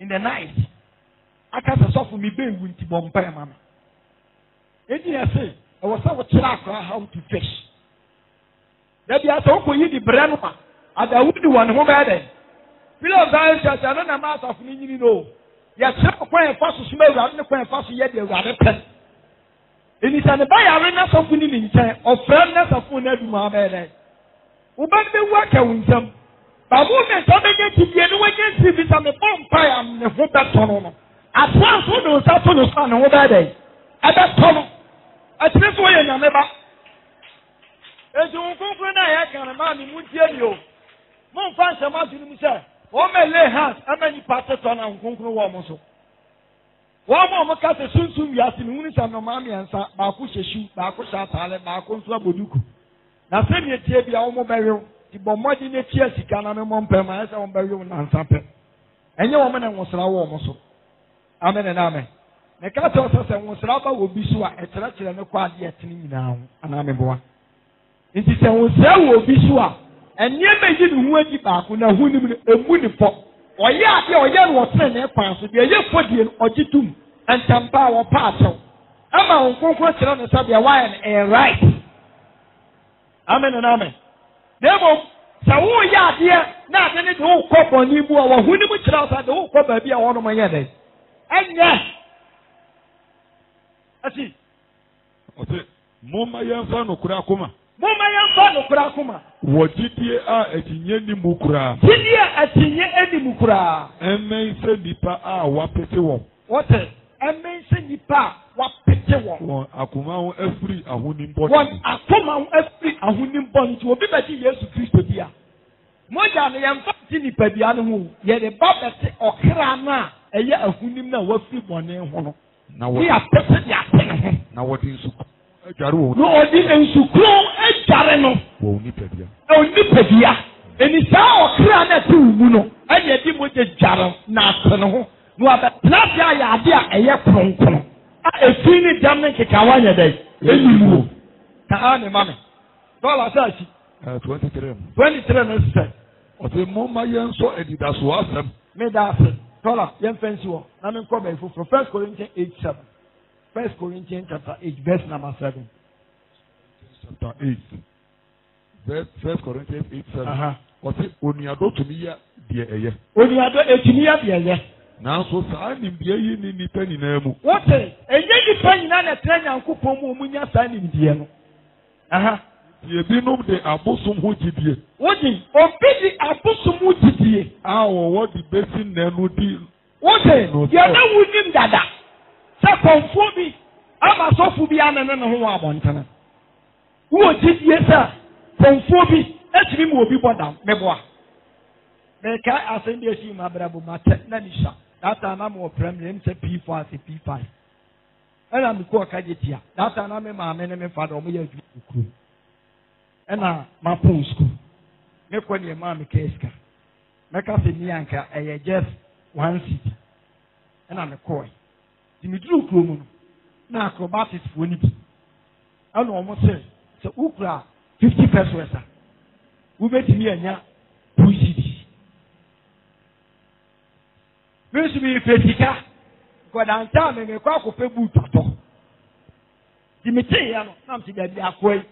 in the night aka say so for me be wunti bom pe man. Engineer say, I was so how to fish. There be a talk with the Brenma, and I would do one who had it. Below that, I don't know mass of me, you know. Yet, some quite fast to smell, rather than quite fast yet, they're rather pet. It is an arena of winning in time, or firmness of one every man. Who might be working with them. But women don't get to be anywhere against it on the bonfire and the foot that's on. At once, who knows that on the sun over that Ada tono. Atire so ye nyame ba. Eju nkonfo na ya kan ma mi muntie ni o. Mo nfa nsema dunu mi se. O me lay hands amani passe to na nkonfo wo mo so. Wo mo ka se sunsun ya si mi hunu sa no ma mi ansa ba ko hyehyu ba ko sha tale ba ko nso aboduku. Na se mi tie bia wo mo bewe. Ti bo modi ne tie sika na me mo mpem ma se wo bewe na ansa pe. Enye wo me na nwosra wo mo so. Amen and amen. Na ka to so se won sra ba wo bi so a ekyere kyere ne kwa ade etene nyina ho ana me boa. Nti se won sra wo bi so a enye meji ne hu adi baako na hu nim emu ni fo. Oye ade oye no tene ne kwan so de ye fodie no ogitum entampa wo paato. Ama won konkon kyere no sabe why and right. Amen and amen. Demo sa wo ya ade na ade ne de wo kɔ ni bu a wo hu nim kyere so de wo kɔ ba bi a wo no manya dai. Enya Ati. Ote moma yɛmfa no kura akoma. Moma yɛmfa no kura akoma. Wɔ gyidie a atinye ni mu kura. Gyidie atinye eni mu kura. Ɛmɛn sɛ nipa a wapete wɔn. Wɔte ɛmɛn sɛ nipa a wapete wɔn. Wɔn akoma ho afiri ahonim bɔ. Wɔn akoma ho afiri ahonim bɔ nti obi bɛti Yesu Kristo bi a. Mogya no yɛmfa ti nipa bi ano ho yɛde ba bɛte ɔkra no a ɛyɛ ahonim na wafiri bɔne ho no. Na wɔde nsuku adware wɔn. Na wɔde nsukuro adware no. Wɔn nipadua. Nipadua. Eni saa ɔkra na ti mu no ɛyɛ di mo de dware na atene ho. Na wabɛtena se ayɛ ade a ɛyɛ kronkron. A efi ne dam ne kekawa nyɛ dɛ. Eyimu. Kaa ne ma me. Dɔla sɛ akyi. 23. 23 na sɛ. Ɔte moma yɛn nso adidaso asɛm. Me da ase. Dɔla yɛn fɛnsi wɔ. Na me nkɔ bɛn foforɔ. 1 Corinthians 8:7. 1 Corinthians chapter 8 verse number 7. Chapter 8. 1 Corinthians 8:7. Ɔte oniado tumi yɛ deɛ ɛyɛ. Oniado etumi yɛ deɛ ɛyɛ. Nanso saa nimdeɛ yi ni nipa nyinaa mu. Wɔte enye nipa nyinaa na tena Nyankopɔn mu ɔmo nya saa nimdeɛ no. Ebinom de abosom ho gyidie. Woji obi di abosom ho gyidie. A wɔwɔ de besi nanu di. Wote yɛda wunim dada. Sɛ kɔnfo bi ama sɔfo bi anene ne ho wɔ abɔntene. Wo gyidie sɛ kɔnfo bi etimi mu obi bɔ dam meboa. Meka asɛm bi esi mu abrabo mate na nisha. Data na mo premier mse P4 ase P5. Ɛna me ko ɔka gye tia. Data na me maame ne me fada ɔmo yɛ adwuma. Ɛna ma pon school. Me kɔ ne ma me keska. Meka se ni anka ɛyɛ just 1 seat. Ɛna me kɔ. Ti me duru kuro mu no. Na acrobatics fo ni bi. Ɛna ɔmo sɛ ukura 50 pesos a. Wo betimi anya 2 seats. Mesu bi fetika. Kwa danta me kwa akopɛ boot atɔ. Ti me te ya no, na me da bi akɔi.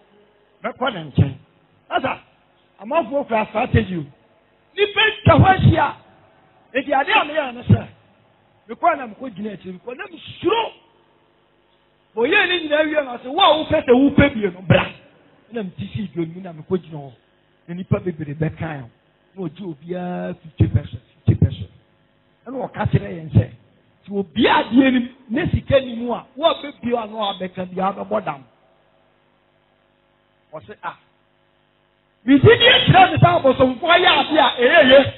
Me kɔ ne nkyɛn. Asa, amanfo kura strategy. Ni pe tahwahia. Edi ade a me ya no sɛ. Me kɔ na me kɔ gyina akyiri, kɔ na me suro. Oye ni nyina wie na sɛ wo a wo pɛ sɛ wo pɛ bie no bra. Na me tisi do ni na me kɔ gyina hɔ. Na nipa bebree bɛkan. Na oji obia 50 pesos, 50 pesos. Ɛna ɔka kyerɛ yɛn sɛ ti obi adeɛ nim ne sika ni mu a wo abɛbio ano abɛka bi abɛbɔ dam. Ɔsɛ a bidi ni kyerɛ ne sa abosomfo ayɛ ade a ɛyɛ.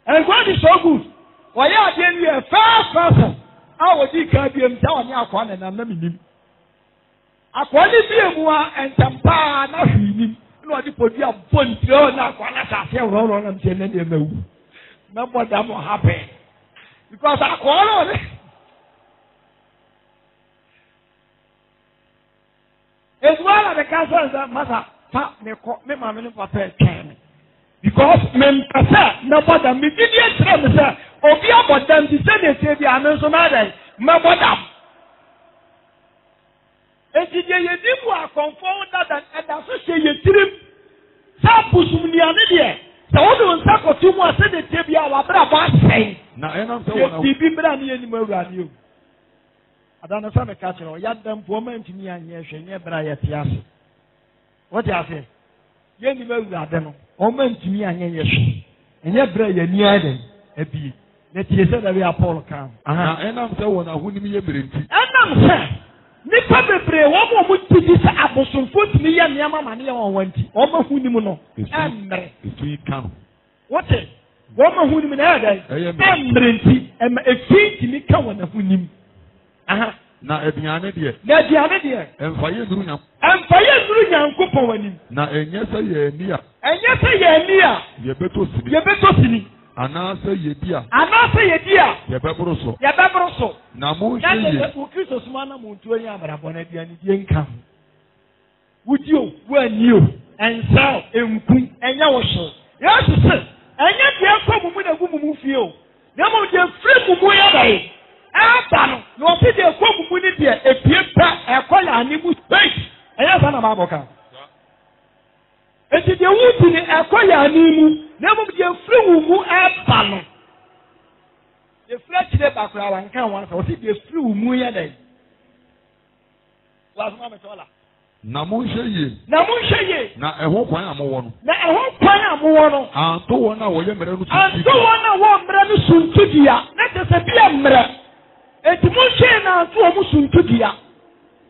And God is so good. Wɔyɛ adeɛ ni yɛ first person a wɔdi ka bi mu sɛ ɔne akwa na nam na minim. Akwa ni bi mu a ɛntampa na hwi nim. Na ɔde podi abɔ ntire na akwa na sa se wɔrɔ na mse ne dem awu. Nobody am happy because I call on it. It's one of the cancers that matter. Me mama no papa can because me papa nobody me did you tell me sir obi about them to say they say they are not so mad nobody. And did you do a confound that and associate your trip? Some push me on it. So what do you say? Two more said the TV are about saying. Now, I'm saying, TV brand new radio. I don't know some catcher or yet them woman to me and yes, and never I at yes. What I say? Yenny Radano, woman to me and yes, and never a near them. A bee. Let you say that we are Paul come. And I'm so one who me a brilliant. And I'm saying, Nipa bebre wo mo tidi sa abosomfo timi ya niam mane on wanti o ma hunimu no emre efi kan what wo ma hunimu na ya emre nti efi timi kan wona hunim na aduane de emfa ye nuru Nyankopon wanim na enye se ye ni a ye beto sini Anasa yedia. Anasa yedia. Yebebroso. Yebebroso. Na mo sheye. Ukristo sumana muntu anya abrabona bia ne die nka. Wudio, wanio, ensa, enku, enya wo so. Yesu se, enya die kwa mumu na gu mumu fie o. Na mo die free mumu ya dai. Aba no, no se die kwa mumu ni die epie pa ekola animu space. Enya sa na maboka. Eti die wuti ni ekola animu, na mo die free mumu aba no. The flesh de bakura wan kan wan so se die free mumu ya dai. Was mama tola. Na mo sheye. Na eho kwan amowo no. Anto wona wo ye mere no suntu. Anto wona wo mere no suntu dia. Na te se bia mere. Eti mo sheye na anto wo suntu dia.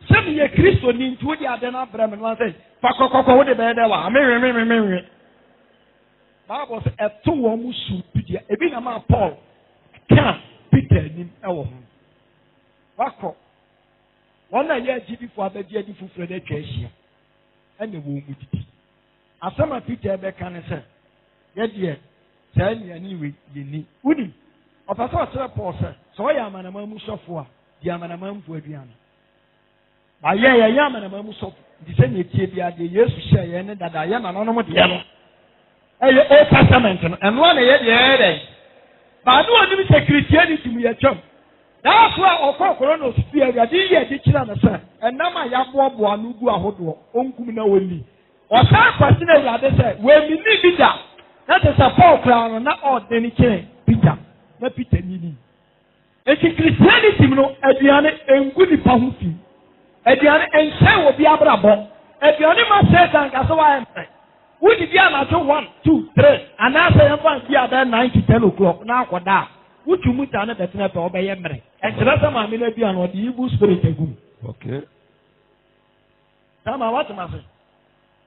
Se me ye Kristo ni ntu dia ade na bra me no say. Fa kokoko wo de be de wa. Me. Bible say eto wo suntu dia. Ebi na ma Paul kan Peter nim e wo ho. Wako one na ye gidi fo abedi adi fufure de twa ahia ene wo mu didi asama Peter be kan se ye de sa ni ani we yeni uni opasa osere Paul se so ya amanama mu sofo a di amanama mfu aduana ba ye amanama mu sofo di se ne tie bia de Yesu hye ye ne dada ye na no mo de no eye Old Testament no eno na ye de ba no oni se Christianity mu ye twam. That's why okokoro no si awurade ye di kira na se enama ya boaboa no gu ahodo onkum na woni osa kwase na awurade se we mi ni bida that is a Paul crown na ordeni kire Peter na Peter ni eti Christianity no aduane engu ni pa ho fi aduane ense wo bi abrabo aduane ma se kan ka so wa emre wo di bia na to 1 2 3 anasa yan fa bia da 9 to 10 o'clock na akoda wutu muta na betena pe obeye mere enkyere sama me na bia no de evil spirit agum. Okay. Sama what ma say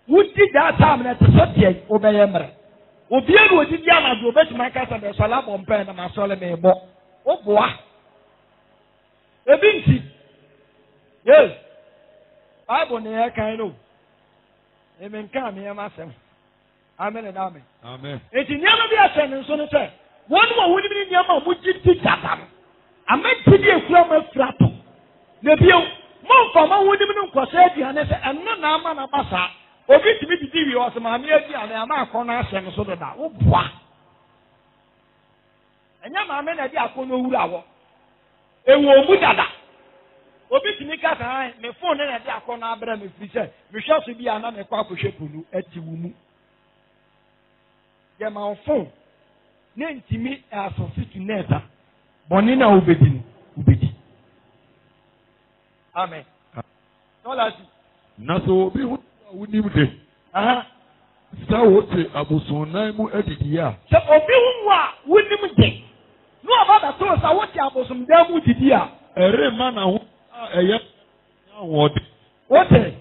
wuti da time na tsotie obeye mere obi enu odidi ama do betima kasa be sola bompe na masole me bo oboa ebi nti yes Bible ne ya kan no emen kan me ma sem amen and amen. Amen. Eti nyama bi asen nso ne se one more would be near my Mujiti Tatam. I meant to be a flower frato. The bill, more from my would even Cossetti and no Naman Abassa. Or get me to give you as my near and I'm not corner and so that. Oh, boy. And young man at Yakono Urawa. A Womudada. Obi me cat, my phone and at Yakona Abram if we said, we shall be another quack at Tiwumu. Yeah, my phone. Nentimi asositu neta bonina ubedi. Amen. Tola si na so obi hu wunim de sa wote abosonan mu adidi ya se obi hu a wunim de no abada to sa wote abosom da mu didi a ere ma na ho eye awode wote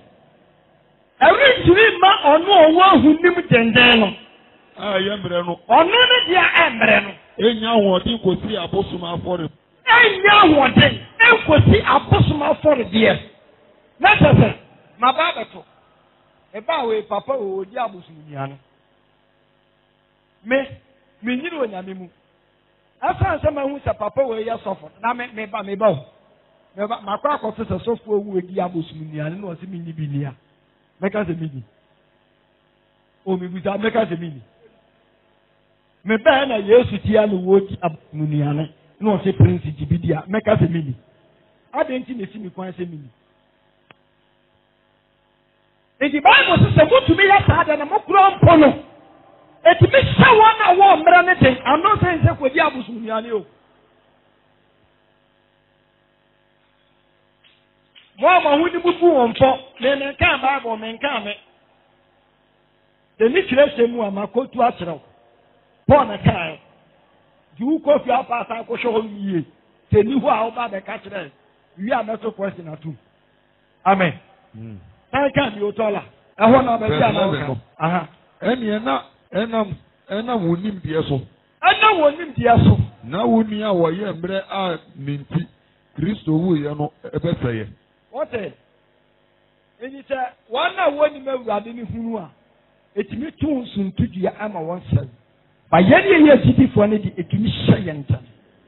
ere jiri ma ono owo hunim denden no yembre no ono ne dia embre no enya awode kosi abosom afore enya awode enkosi abosom afore de na sese ma baba to e ba we papa we odi abosom nia no me nyiri onyame mu asan se ma hu se papa we ya sofo na me ba makwa akoto se sofo owu odi abosom nia no se me ni bi nia meka se mi ni o mi bi za meka se mi ni me ba na Yesu tia no wodi abosom nia no se prince jibidia meka se mi ni adenti ne si mi kwan se mi ni. The Bible says, "Go to me yesterday, and I'm not going to it me someone I want anything. I'm not saying that we have Muslims. Mama, who do you want for? Men can't Bible, men can't. The Nicholas Semu, my coat to Astro. Born a child. You go to your past, I go show you. Tell you how about the catcher. We are not so question or two. Amen. I can't be Otola. I want to be a enam wonim die so. Ana wonim die so. Na woni a wo ye mbre a minti Kristo wu ye no ebeseye. What eh? Eni se wana wonim awurade ni hunu a etimi tun suntu dia ama won sel. But yet, you city for any etumission.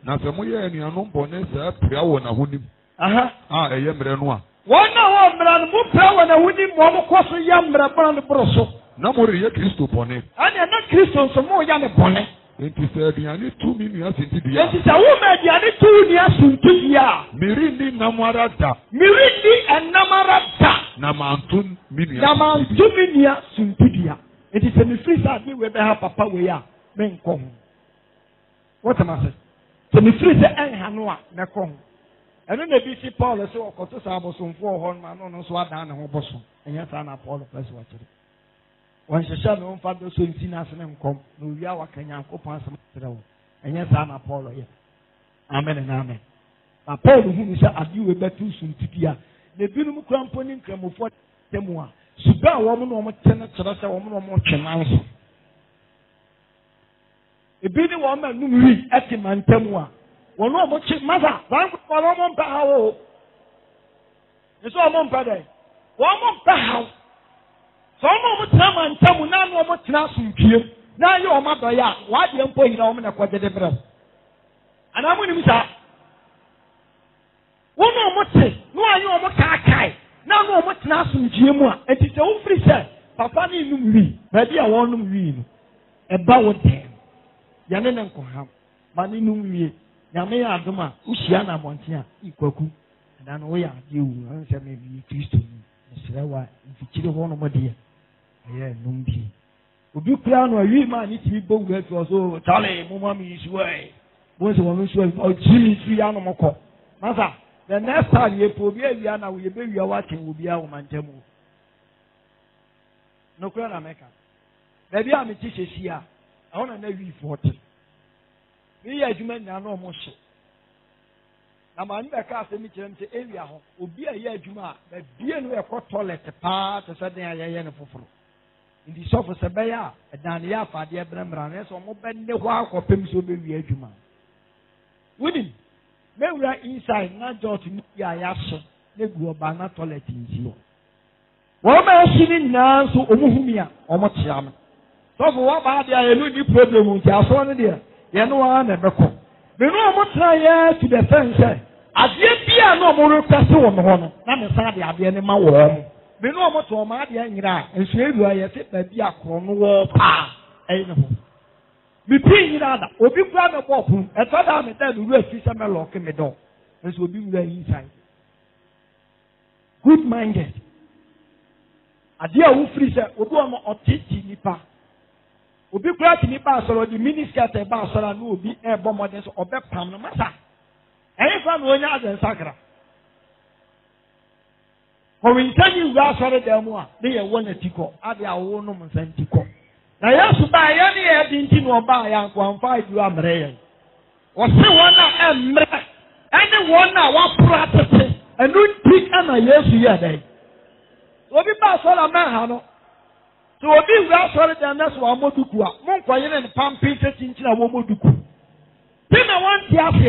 Na sɛ moyɛ anuanom bɔne sɛ apira wɔ n'ahonim ɛyɛ mmerɛ no a wɔn a wɔmmra no mopira wɔ n'ahonim ma ɔmokɔ so yɛ mmerɛ bɔne no boro so na moreyɛ Kristo bɔne ɛnea na Kristo nso moyɛ ne bɔne enti sɛ aduane tu me nua sentidua enti sɛ woma aduane tu wo nua sontodua a merenni nam ara da merenni ɛnam ara da na manto me nua na manto me nua sontodua enti sɛ mefiri sɛ ade wei bɛha papa wei a menkɔ ho wɔtam ase sɛ mefiri sɛ ɛnha no a mɛkɔ ho ɛno na bi si Paul sɛ ɔkɔto saa abosomfoɔ hɔ no ma no no nso adan ne ho boso ɛnyɛ saa na Paul pɛ sɛ wɔkyerɛ wɔnhyehyɛ ne ɔmfa dɔ so nsi n'ase ne nkɔm na owia waka Nyankopɔn asɛm kyerɛ wo ɛnyɛ saa na Paul yɛ amen na amen na Paul hunu sɛ ade wei bɛto sontidi a na ebinom kora mpo ne nkramofoɔ tɛm a suba a wɔn na wɔn te no kyerɛ sɛ wɔn na wɔn twe nanso ebi ni wɔn ma num wi ɛte mantam a wɔn a wɔkye masa wɔn wɔn mpɛ ha o nso wɔn mpɛ dɛ wɔn mpɛ ha sɛ wɔn tena mantam na wɔn tena asomdwie na ayɛ wɔn adɔyɛ a wɔadeɛ mpo yina wɔn na kɔgye de brɛ anaa mo nim saa wɔn a wɔn te na ayɛ wɔn kaakae na wɔn tena asomdwie mu a eti sɛ wofiri sɛ papa ne num wi baabi a wɔn num wi no ɛba wɔ dɛm yɛne ne nkɔham ma ne no wie nyame yɛ adom a wohyia no abɔnten a ikwaku ɛda no woyɛ adeɛ wu ɛne sɛ mewie Kristo mu mesrɛ wo a mfikyiri hɔ nom deɛ ɛyɛ nom bie obi koraa no awie ma a ne tumi bɔ wu atuɔ so tale moma me yisuo ɛ wo sɛ wɔno nso ɔgyiri me firi anom kɔ masa the next time yɛpɛ obi awia na yɛbɛwia woakyɛn wɔ biaa wo mantam mu nokora na mɛka baabi a mete hyɛsi a I want to know you 40. Me adwuma nya no mo hye. Na ma nbe ka asemi kyerem se area ho. Obi a ye adwuma a bie no e ko toilet pa to se den ayeye ne foforo. Ndi sofo se be ya dan ya afade e bremra na so mo be ne ho akopem so be wi adwuma. Wudi me wura inside na jot ni ya ya so na gu oba na toilet nti. Wo ma hyi ni na so omuhumi a omo tia me. So for what bad there no ni problem nti aso no de ye no wa na beko me no mo tra ye to the fence ade bia no mo request wo no ho no na me sa de ade ne ma wo mo me no mo to ma ade nyira ensu edu aye se ba bia kro no wo pa ei no ho me pin nyira da obi kura me bo pu e to da me da no ru afi se me lock me do ensu obi wura inside good minded ade a wo free se obi o mo otiti nipa obi kura tini ba asọrọ di miniskirt ba asọrọ na obi ebo modern so obe pam no masa ẹyin fa no onya azen sakra ko wintani wura asọrọ da mu a ne ye wona tiko ade awo no msan tiko na yesu ba ye ne ye di nti no ba ya nko amfa idu amre ye o se wona emre ene wona wa practice enu tik ana yesu ye dai obi ba asọrọ ma ha no so obi wura sorry dem na so amoduku a mo nkoyene ne pampi tetinchi na wo moduku ti na won ti afi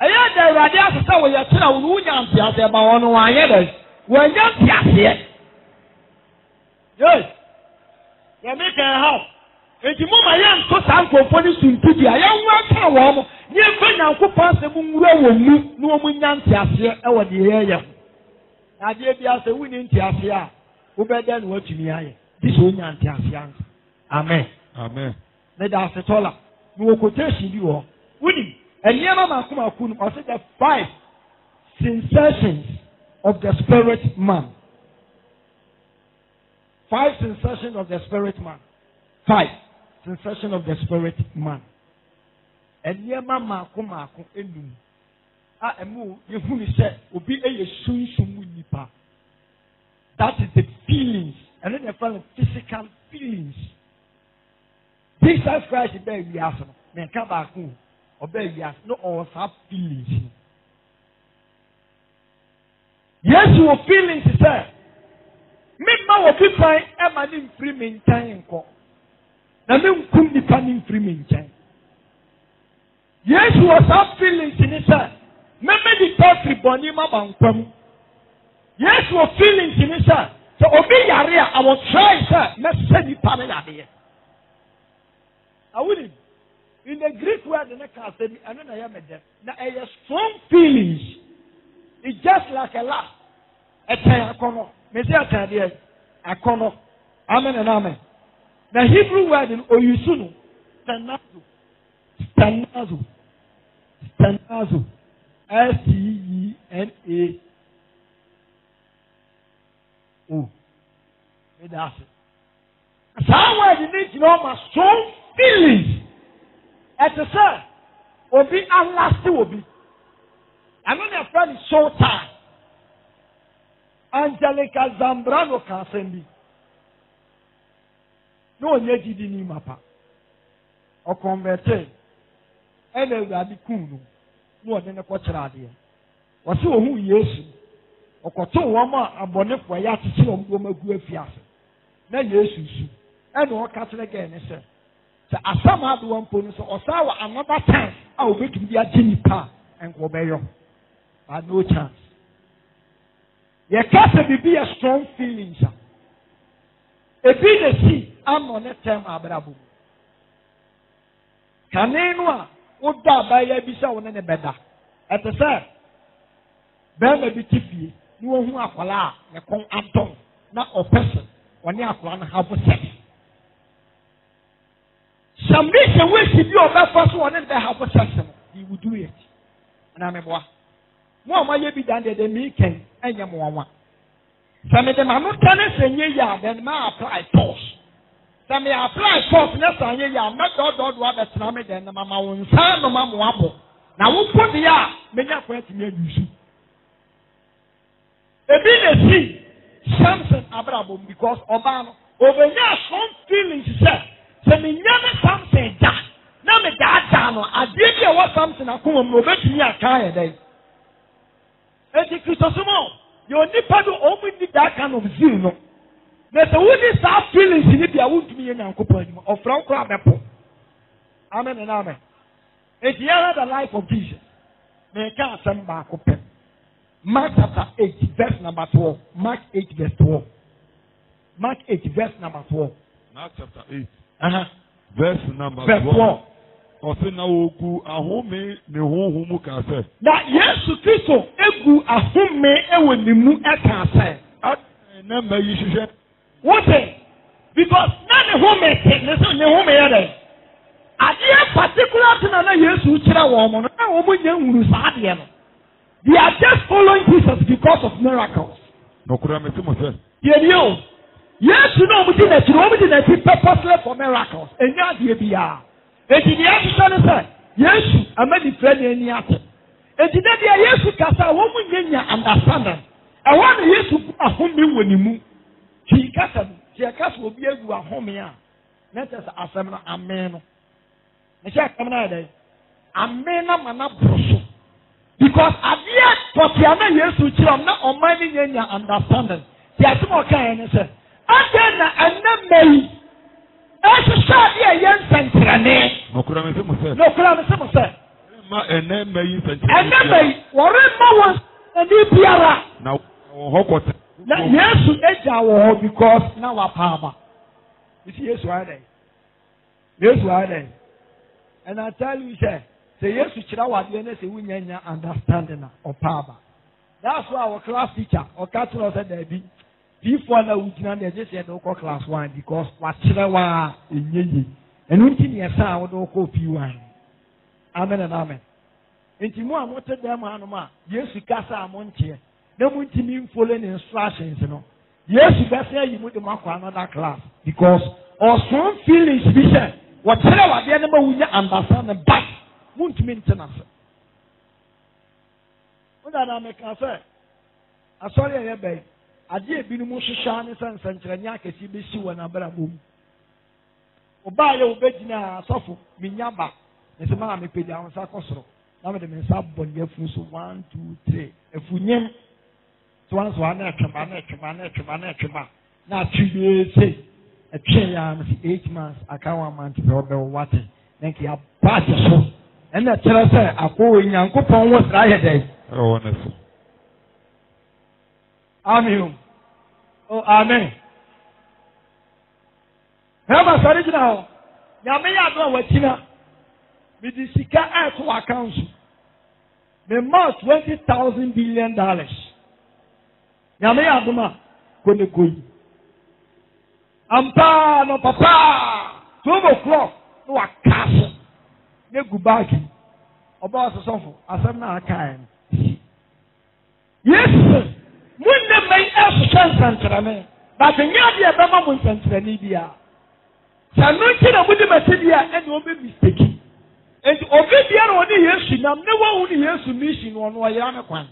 eya da urade asesa wo ye kira wo nya anti ase ba wono wa ye da wo nya anti ase yes ye me can help enti mo ma ye nto sankofo ni suntudi a ye nwa ka wo mo ni enfa Nyankopɔn se mu nwura wo mu ni wo mu nya anti ase e wo de ye ye na de bi ase wu ni anti ase a wo be da no watumi aye this one anti-asians. Amen. Amen. Let us tell us. We will quotation you. Winning. And never makumakun. I said the 5 sensations of the spirit man. 5 sensations of the spirit man. 5 sensations of the spirit man. And never makumakun endum. Emu yehuni say obi eye sunsun nipa. That is the feelings. And then they find physical feelings. Jesus Christ is very real. Men come back home. Or very real. No, all have feelings. Yes, your feelings is there. Me ma will be fine. I'm an infringement time. Now me come the pan infringement time. Yes, you have feelings in it. Me the thought rebounding my bank. Yes, your feelings in it. So obi yare I will try sir let's send you panel yare. I wouldn't in the Greek word, I don't know now a strong feelings. It's just like a laugh. A tayakono. Messiah Tadia. Akono. Amen and amen. The Hebrew word in Oyusunu. Stanazu. S-T-E-N-A-O. That's it. Somewhere you need to know my strong feelings. As a sir, Obi and last Obi. I know your friend is so tired. Angelica Zambrano can send me. No, yet you didn't mapa. Or converted. And then we cool. More than a quarter idea. Was so who yes. Or Coto Wama and Bonnet for Yati on Goma Guefias. Now yes, and all castle again, sir. So as some have one pony, or sour another time, I will make you a Jimmy Pa and Gobeyo. I had no chance. Your castle will be a strong feeling, sir. If you see, I'm on that time, Abrabu. Canenoa, would die by a bisa on any better. At the sir, Ben may be tiffy, you won't have a laugh, a con Anton, not a person, when you have one half a second. Some reason which if you are that first one and they have a section, he will do it. And I'm a boy. More may be done than me can, and your one. Some of them are not tenants in your yard, then may apply force. Some may apply force, next on your yard, not dog what that's not then the mamma won't sign no mamma wapple. Now, who put the yard? May not wait to me. A bit see Samson Abraham because Obama over here some feelings said. So me never something that. Now me that down. I did hear what something I come over to me a kind of day. And the Christosomo, you never do open that kind of zeal. No. There's a woody soft feelings in it. I won't be in Uncle or from Crab Apple. Amen and amen. It's the life of Jesus. May can't send back open. Mark chapter 8, verse number 12. Mark 8, verse 12. Mark 8, verse number 12. Mark chapter 8. Verse number 12. Ọsẹ na ogu ahome ne honhom mu ka sẹ. Na Yesu Kristo egu ahome ewo ne mu eka sẹ. Na ma yi hwehwẹ. Wote because na ne home te ne so ne home ya dey. Ade particular thing na Yesu kira wo mo na wo mo nya huru sa ade no. They are just following Jesus because of miracles. No kura me se mo sẹ. Ye yes, you know, we did purposely for miracles. And now, dear Bia. And in the answer, sir, yes, I made the friend in the answer. And today, yes, you can say, what we get understanding. I want yes to put a home when you move. She will be able to a home here. Let us assemble a man. I say, come on, a man, I'm not brutal. Because at the end, for Tiana, yes, you tell not on my understanding. There's more kind of say. Again, and then may as a shot, yes, and no crime, no crime, and then may you send and then may whatever was and the Piara. Now, what? Yes, to edge our because now our power. You see, yes, why yes, why and I tell you, say yes, to Chirawa, say we understanding of power. That's why our class teacher or Catholic said there be. Before now, we can just say no class 1 because what Chirawa in Yegi. And we can hear sound no P1. Amen and amen. And Timon wanted them anoma. Yes, we cast our monte. No one to me following instructions, you know. Yes, you can say you put them up for another class because our strong feelings be said. Whatever the enemy will understand and back won't maintenance. What did I make a say? I saw you, baby. Ade bi no mu hwehwa ne sansankyeranya akesi be si wona brabom oba ye obegina asofo minyaba ne se ma me pedi awon sa kosoro na me de me sa bon ye fu so 1 2 3 efunyem so wan so ana twema na twibe se etwe ya me 8 months aka 1 month be obe wate thank you ba so and na kire se akowo nyankopon wo sra ye dai oh na so. Amen. Oh, amen. Have a original. Yamaya do what China. Me the sika at to account. Me mark $20,000 billion. Yame aduma kone koi. Ampa no papa 12 o'clock no akaso. Ne gubaki. Oba asofo asem na aka en. Yes. Munne mai aso chansantrame. But nya dia be ma mun santrani dia. Sanunti na mudi matedia ene obe mistake. And obi bia na oni Yesu nam ne wo uni Yesu mission no no ya me kwan.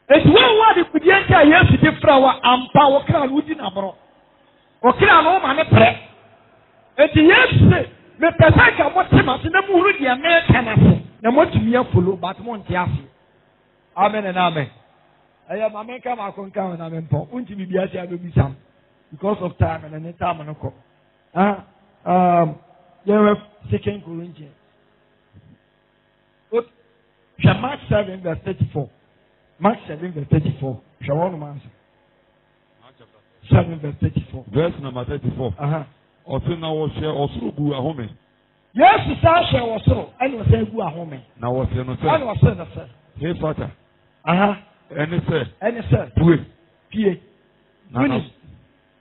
Et wo wa de kudianka Yesu di frawa ampa wo kra no di na bro. O kra no ma ne pre. Et Yesu me pesa ka mo tema se na mu ru dia me kanase. Na mo tumi afolo but mo nte afi. Amen and amen. Aya ma me ka ma konka na me mpo. Unti bibia sia do bisam because of time and any time no ko. Yeah, 2 Corinthians. Mark 7 verse 34. Mark 7 verse 34. Shall man 7 verse 34. Verse number 34. Also now was share also gu ahome. Yes, sir, share also. And was say gu ahome. Now was no sir. And was say sir. Hey father. Any sir. Pie. Winnie.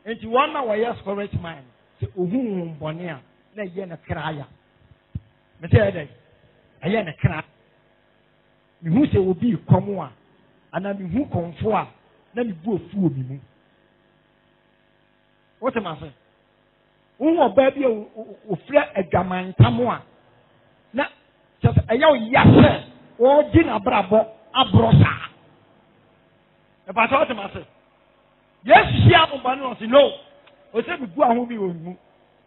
And you want now yes correct man. Say ohun bone a na ye na kraya. Me say dey. Aye na kra. Me hu say obi komo a ana me hu konfo a na me bu ofu obi mu. What am I saying? Wo ba bi o fra agaman tamo a na just aye o yase o di na brabo abrosa. E ba what am I saying? Yes, she am no no. O say me bu ahun mi onu.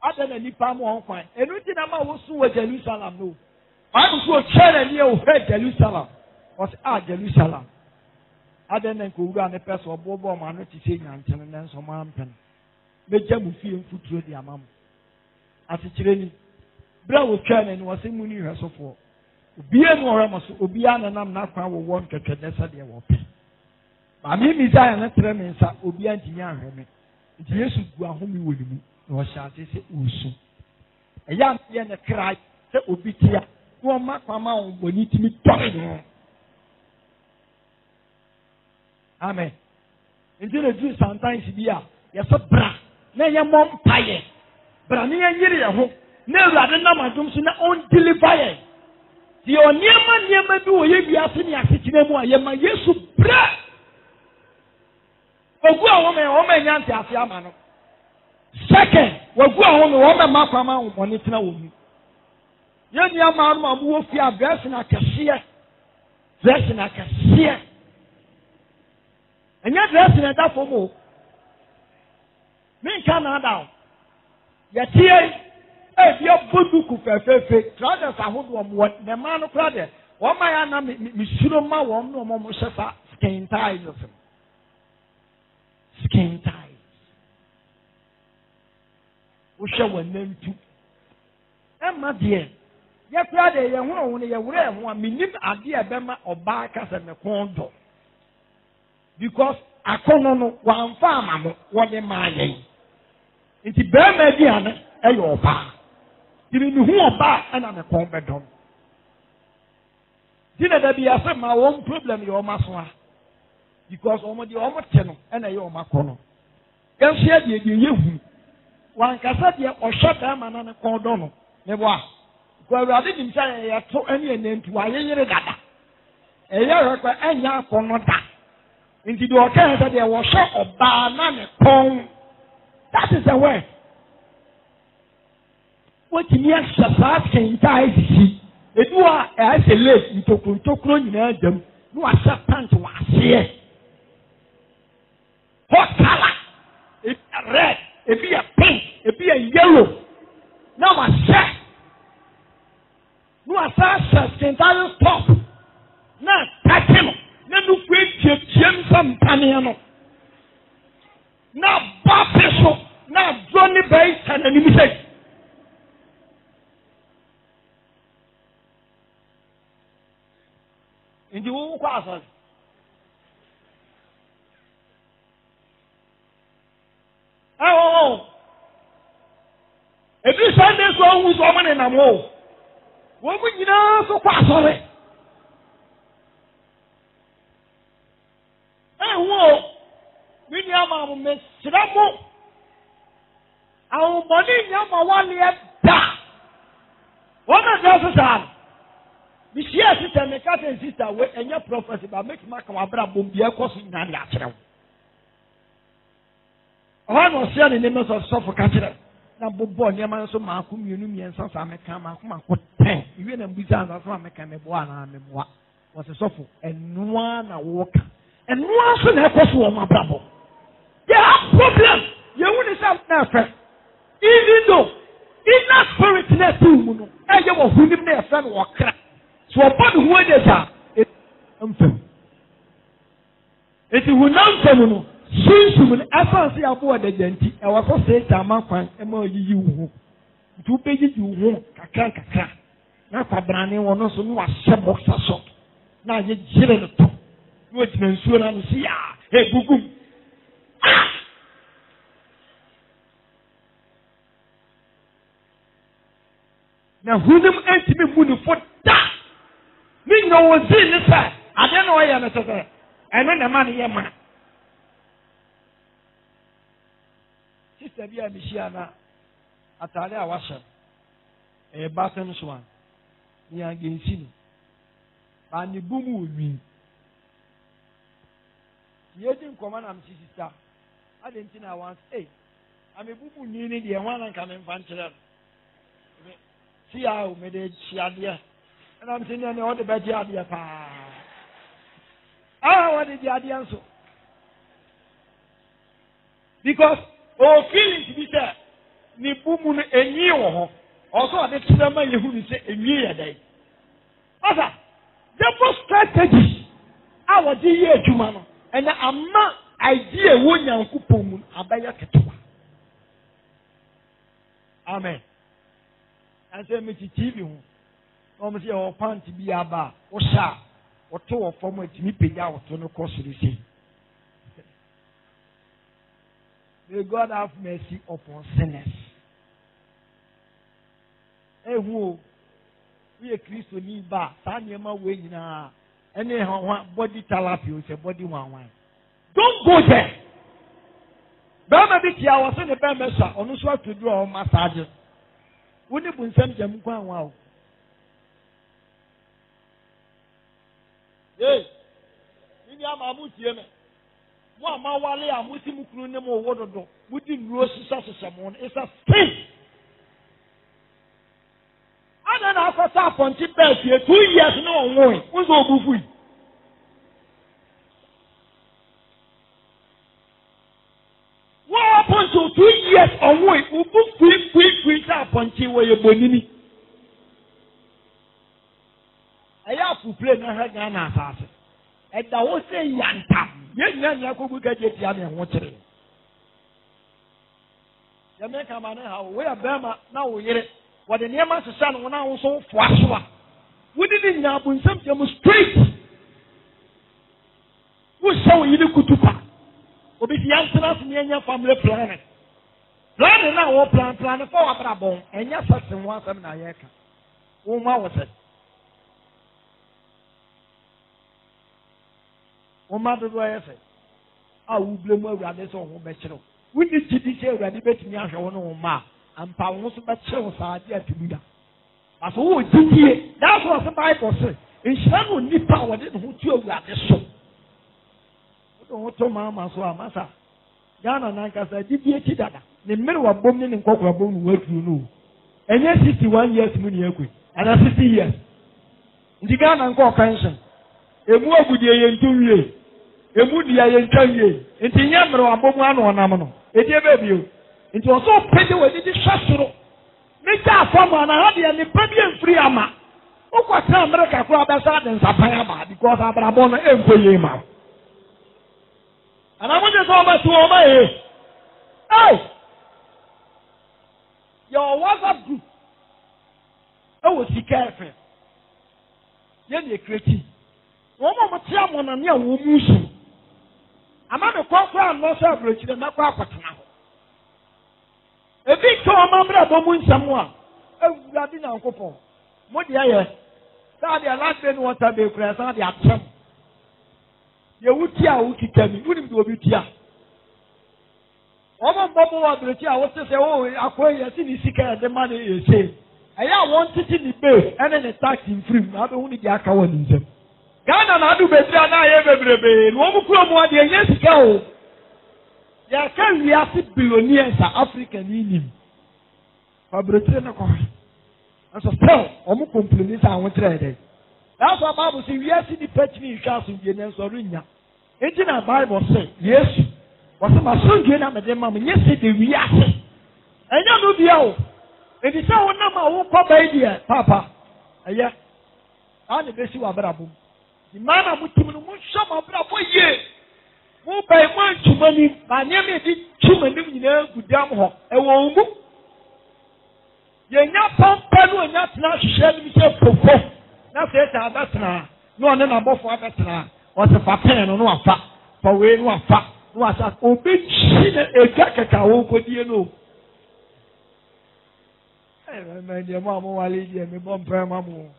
Ada na nipa mo on kwan. Enu ti na ma wo su wo Jerusalem no. Bible so chere ni o he Jerusalem. Was Jerusalem. Ada na ko wura ne pese obobo ma no ti se nyanten na nso ma ampen. Meja mu fie mfuturo di amam. Ati kire ni. Bra wo chere ni wo se mu ni hwesofo. Obiye no ora mo so obiya na nam na kwan wo won kekedesa de wo pe. Ba mi Messiah na tere me nsa obiya ntinya ahwe me. Nti Yesu gu ahomi wo ni mu. No shate se usu eya ye ne krai se obitia no ma kwama on boni timi tore. Amen. Nti le ju sometimes bia ye so bra na ye mom paye bra ne ye yire ye ho na Awurade na madum so na on deliver ye di oniema bi wo ye bia se ne asekire mu a ye ma Yesu bra ogu a wo me nyante ase ama no. Second, wagu ahun me wo ma kwama woni tena wo mu. Ye ni ama ma wo fi address na kase. Dress na kase. Enya dress na da fomo. Me nka na da. Ye tie bi obudu ku fefefe. Trousers ahodo mo ne ma no kra de. Wo ma ya na mi suro ma wo no mo hyefa skin tie no. Skin tie. Usha wanentu emma de ye kura de ye hu ohun ye wure ehun a minim ade e be ma oba ka se me kondo because akono no wan fa amamo wo de ma ye nti be ma di ane e yo oba dimi ni hu oba ana me kon be dom dina da bi afa ma won problem yo ma so a because omo de omo te no ana ye omo akono yan hia de ye hu wan kasa de ohwata ma na ne kondo no ne bo a ko Awurade dim sɛ ya to ani enentu ayeyere dada eya rekwa anya akono da nti de okan sɛ de wo hwɛ oba na ne kon that is the way what me asasa kenta isi edu a ɛsɛ lace ntokuro nyinaa dam no asɛ pant wa aseɛ hot color it's red ebi a pink ebi a yellow na ma sɛ no asasa kenta top na take no na no kwetie mpane no na ba peso na drone bai tanani mi sɛ ndi wo kwa asas ebi Sunday so hu so mane na mo wɔn mu nyinaa so kɔ asɔre ɛho mi ni ama mo mesrɛ mo ahomɔne nyama waleɛ da wɔn a dɛ so saa mehyia sister me cousin sister we ɛnyɛ prophecy ba make ma ka wabra bom bia kɔ so nyina de akyerɛ wo ɔhɔ na ɔhyia ne nneɛma sɔfo ka kyerɛ na bobɔ nneɛma nso maako mmienu mmiɛnsa saa meka maako 10 iwie na mbisa ansa so meka meboa na memoa wɔsɛ sɔfo ɛnoa na wɔka ɛnoa so na ɛkɔ so wɔ mo abrabɔ yɛ have problem yɛhu ne sɛ na ɛfɛ even though inner spirit na ɛtu mu no ɛyɛ wɔ hunim na ɛfɛ no wɔkra so ɔbɔ ne ho agya saa mfam eti hunam fam no sunsum no ɛsan sɛ yɛabɔ ɔdagya nti ɛwɔ so sɛ ɛta ama kwan ɛma ɔyiyi wo ho nti wobɛyiyi wo ho kakra na kwabrane wɔ no so na wahyɛ bɔksa so na ayɛ gyere no to na wagyina nsuo no ano so yaa ɛgugum na hunim antimi mu ne fo da ne nyina wɔ zii ne sɛ adeɛ na ɔyɛ no sɛ sɛ ɛno na ma ne yɛ ma sister bi a mehyia na atade a wahyɛ ɛyɛ basen so a ne yɛangensi no ba ne bu mu wɔ nwin yɛdi nkɔmmɔ na mesi sister ade nti na wansi amebu mu nwin ne deɛ ho ananka memfa nkyerɛ no si a o mede hyiadeɛ ɛna mesi ne ɔde bɛgye adeɛ paa wɔde gye adeɛ nso because feelings bi sɛ ne bu mu no enyi wɔ hɔ ɔsɔ ɔde kyerɛ ma yehu ne sɛ enyi yɛ dɛ ɔsa devil strategy a wɔde yɛ adwuma no ɛna ama idea wɔ Nyankopɔn mu abɛyɛ ketewa amen ɛnsɛ meti TV ho na ɔmo sɛ yɛwɔ pant bi aba a wohyɛ a wɔto wɔ fam a tumi pagya wɔto no kɔ soro sei. May God have mercy upon sinners. Ehu we a Christo ni ba saa nneɛma wei nyinaa ɛne hɔn body therapy o sɛ body wanwan. Don't go there. Bɛrima bi tia wɔ sɛ ne bɛrima sa ɔno nso ato duro a ɔmo massage. Wo ne bu nsɛm gyam kwan wa o. Ni ama amu tie me. Mo ama wale a mo ti mu kunu ne mo wo dodo mo di nuro sisa mo no isa sin ana na afasa aponti bɛɛfie 2 years na ɔnwo nso obufu yi wo aponti 2 years ɔnwo obufu sa aponti wo ye bonini ɛyɛ afuple na ha ga na asase ɛda wo se yanta yɛnyɛ nyɛ kɔbu kagye tia me ho kyerɛ yɛmɛ kama ne ha wo yɛ bɛrima na wo yere wɔde nneɛma hyehyɛ no na wo so foa so a wode ne nyinaa bonsam gyam straight wohyɛ wo yere kutupa obi si yɛntena se ne yɛnyɛ family planning na wɔ plan fa wabrabɔn ɛnyɛ sɛsen ho asɛm na yɛka wo ma wo sɛ Oma dodo ayɛ fɛ a wubile mu awurade sɛ ɔho bɛkyerɛw wodi gyidi sɛ awurade bɛtumi ahwɛ wo ne wo ma a ampa wo so bɛkyerɛw saa ade atumi da aso wo gyidie that's what the Bible say nhyira no nipa a wɔde ne ho tu awurade so wode ho to maama so a masa Ghana nankasa gyidie akyi dada ne mmere wabom ne ne nkɔkorabom no waturu no ɛnyɛ 61 years mu ne akui ana 60 years nti Ghana nkɔ pension emu agudie yɛ ntuwie emu dia yɛ ntwawie nti nyɛ mmere wabom ano ɔnam no edie baabi o nti ɔsɔ pɛgye wɔ didi hwɛ soro ne gya afɔm ana ha deɛ ne pa bi mfiri ama wokɔtena mmere kakoro abɛsa de nsapan ama because abrabɔ no ɛnkɔ yie ma ana mo gye sɛ ɔbɛto ɔma yie yɛwɔ WhatsApp group ɛwɔ sika ɛfɛ yɛn yɛ kireti wɔn a wɔte amɔnane a wɔn mu nsu ama ne kɔnkɔn anɔ sɛ aburokyire na kɔ akɔtena hɔ ebi tɔ wɔn amena bɔ mu nsɛm a awurade nyankopɔn Modia, Sadia last day water be present at some. You would hear Uki tell me, wouldn't go with ya. Omo Bobo wa Britia, I was to say, oh, I see the sicker the money you say. I want it in the bay and then attack in free. I don't need the account in them. Ghana na do better na every no mo kuro mo de yen sika o. Ya kan we are billionaires African Union. Fabrice na ko. And so still omo complain say awon trade. That's what Bible say we are see the petty chance in the so rinya. Enti na Bible say yes. Was my son na me dem am yes the we are say. Enya no bia o. Enti say wona ma wo ko ba dia papa. Aya. Ani besi wa brabo. The man of Mutim, some of Bravo ye. Who by one too many, my name is too many, good damn hawk, a woman. You're not pump, and not now to share himself for four. That's it, that's now. No one above for that now. What's a papa or no fat, for way no fat, was a open shit a jacket, I won't put you know. I remember your mamma, I leave you, my bomb, mamma.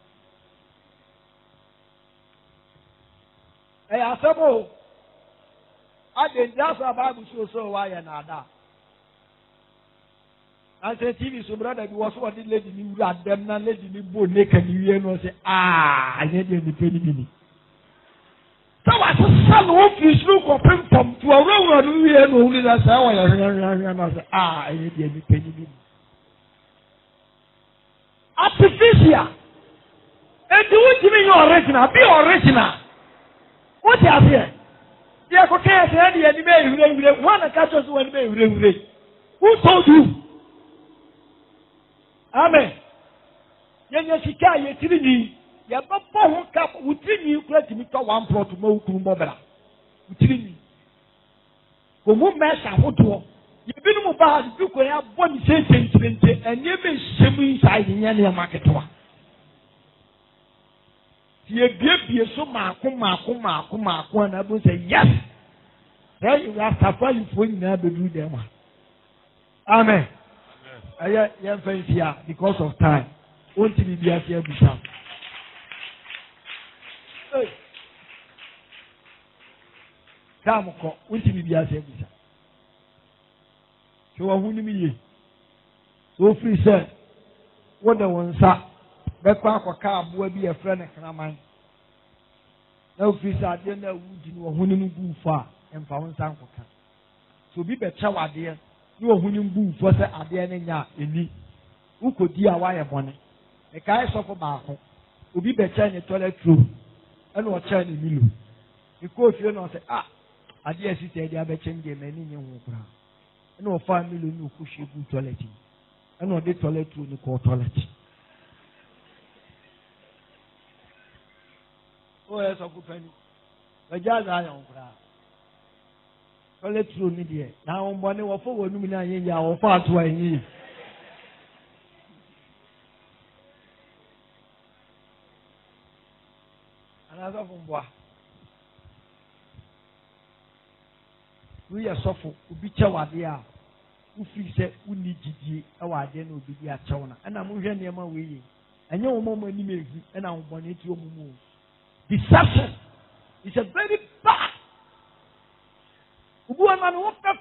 Hey, Asabo, I did just a Bible so why and that. I said, TV, so brother, was what the lady knew that them, not lady me both naked, you know, say, I need you in the penny minute. So I said, son, who is look or print from to a road, and we are only that's how I say, I need you in the penny minute. Artificial. And do it to me, your original, be original. What you have here? You are okay as any anime, one catch us when they who told you? Amen. Yanyasika, Yetini, Yabapa, cap, Utini, you create me to one plot to move to Mobile. Utini. Who measure what to? You've been about you could have one sentence and you may see inside in any market. You give so kuma, and I will say, yes. Then you have to find you for never do them. Amen. I am here because of time. Won't you be here, Bishop? Damoko, won't you be here, Bishop? So I won't be so free, sir. What the one, sir? Bekwa kwa car boy be a friend of Kraman. No fish are there, no wood in a winning boo far and found some for car. So be better, dear. You are winning boo for the Adiana in me. Who could dear wire bonnet? A guy suffer barco. Will be better in a toilet room and watch any milu. Because you know, say, I dare see the other change them any young ground. And no 5 million you push you toilet. And no, the toilet room you call toilet. Oh, yes, a good penny. But just I don't cry. Well, let's do it. Now, one or 4 women or far to any. Another from what? We are suffering. We be chow there. Who free said, who need GD, our then will be their chowna. And I'm moving near my way. And your mama, and I'm born into your move. Deception is a very bad. Woman, what the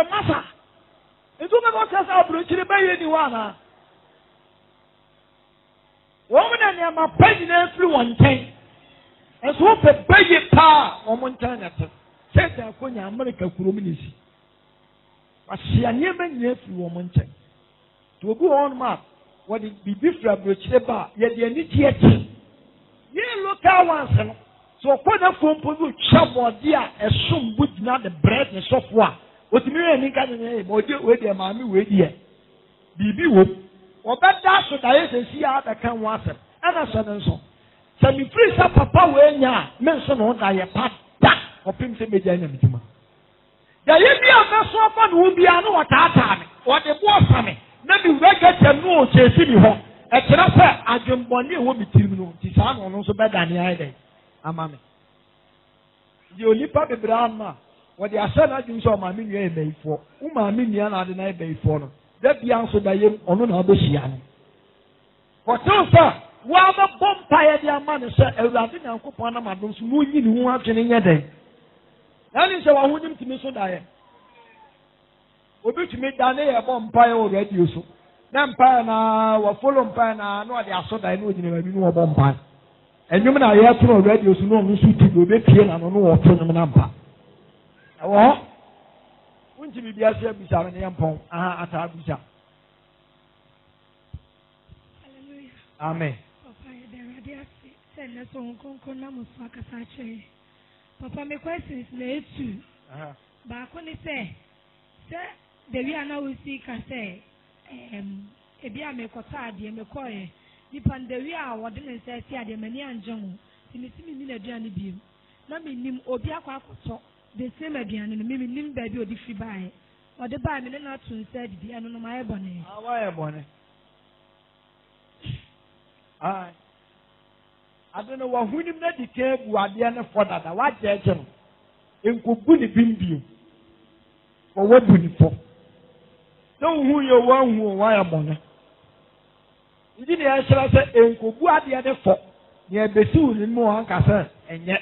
matter? It's not just our bridge to buy anyone. Woman and my president flew on 10. And so the baby power on Montana. Said that when America community. But she never knew woman 10. To go on map, what it be different bridge the bar, yet you need yet. You look at once, so when a phone put chop or dear, a soon would not the bread and software. What me and Nick and name, or do with your mammy with ye. Bibi whoop, or that dash with I see out I can wash it. And I said, so. Send me free some papa when ya mention on thy part or pimps a major enemy. The India vessel will be a no attack, or the boss for me. Let me get a no chasing me home. A transfer, I jump on you will be criminal. This one also better than the idea. Amame. The only public drama, what the Asana do so, my minion bay for, my minion are the night bay for. That be answered by him on another Shian. Kɔtɔ sɛ wɔabɛbɔ mpaeɛ de ama no sɛ Awurade Nyankopɔn nam adom so na ɔnyi ne ho atwene nyɛ dɛn. Ɛne sɛ wɔahonim tumi so daeɛ. Obi tumi da ne yɛbɔ mpaeɛ wɔ radio so. Na mpaeɛ na wɔfolo mpaeɛ na ɔde aso daeɛ na ɔgyina baabi na wɔbɔ mpaeɛ. Ɛnwom na yɛto no radio so na ɔno nso ti do obɛpie na no na wɔto nwom na mpa. Ɛwɔ hɔ. Wontumi bi ase abisa ne yɛmpɔn. Aha ata abisa. Amen. Papa, Papa, my question is late too. But when they say, sir, the we are now see can say, a beer make a card, and a coy. Depend the we are what didn't say, the many and John, in the same minute journey beam. Not me, Nim Obiako, the same again, and the mimi Nim baby or the free buy. Or the buy me not to said the end of my ebony. Why ebony? I don't know what we need to care who are the end for that. I watch the agent in Kubuni Bimbi. For what would you for? Know who you want who are money. You didn't answer us in Kubua the other for near Bessoon in Mohancasa, and yet.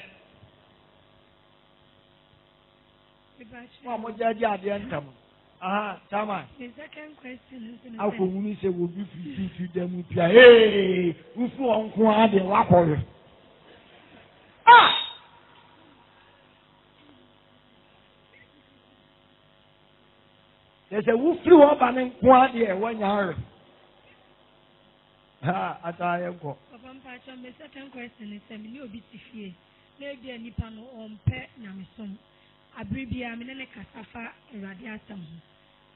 Mamma Judge at the end. Tama. The second question is how can we say we'll be free to them? Hey, who flew on Quad and Wapper? There's a who flew up and Quad here 1 hour. At I am go. The second question is a new bit of fear. Maybe a Nipano on pet Namison. Abribia Minene Casafa Radiatum.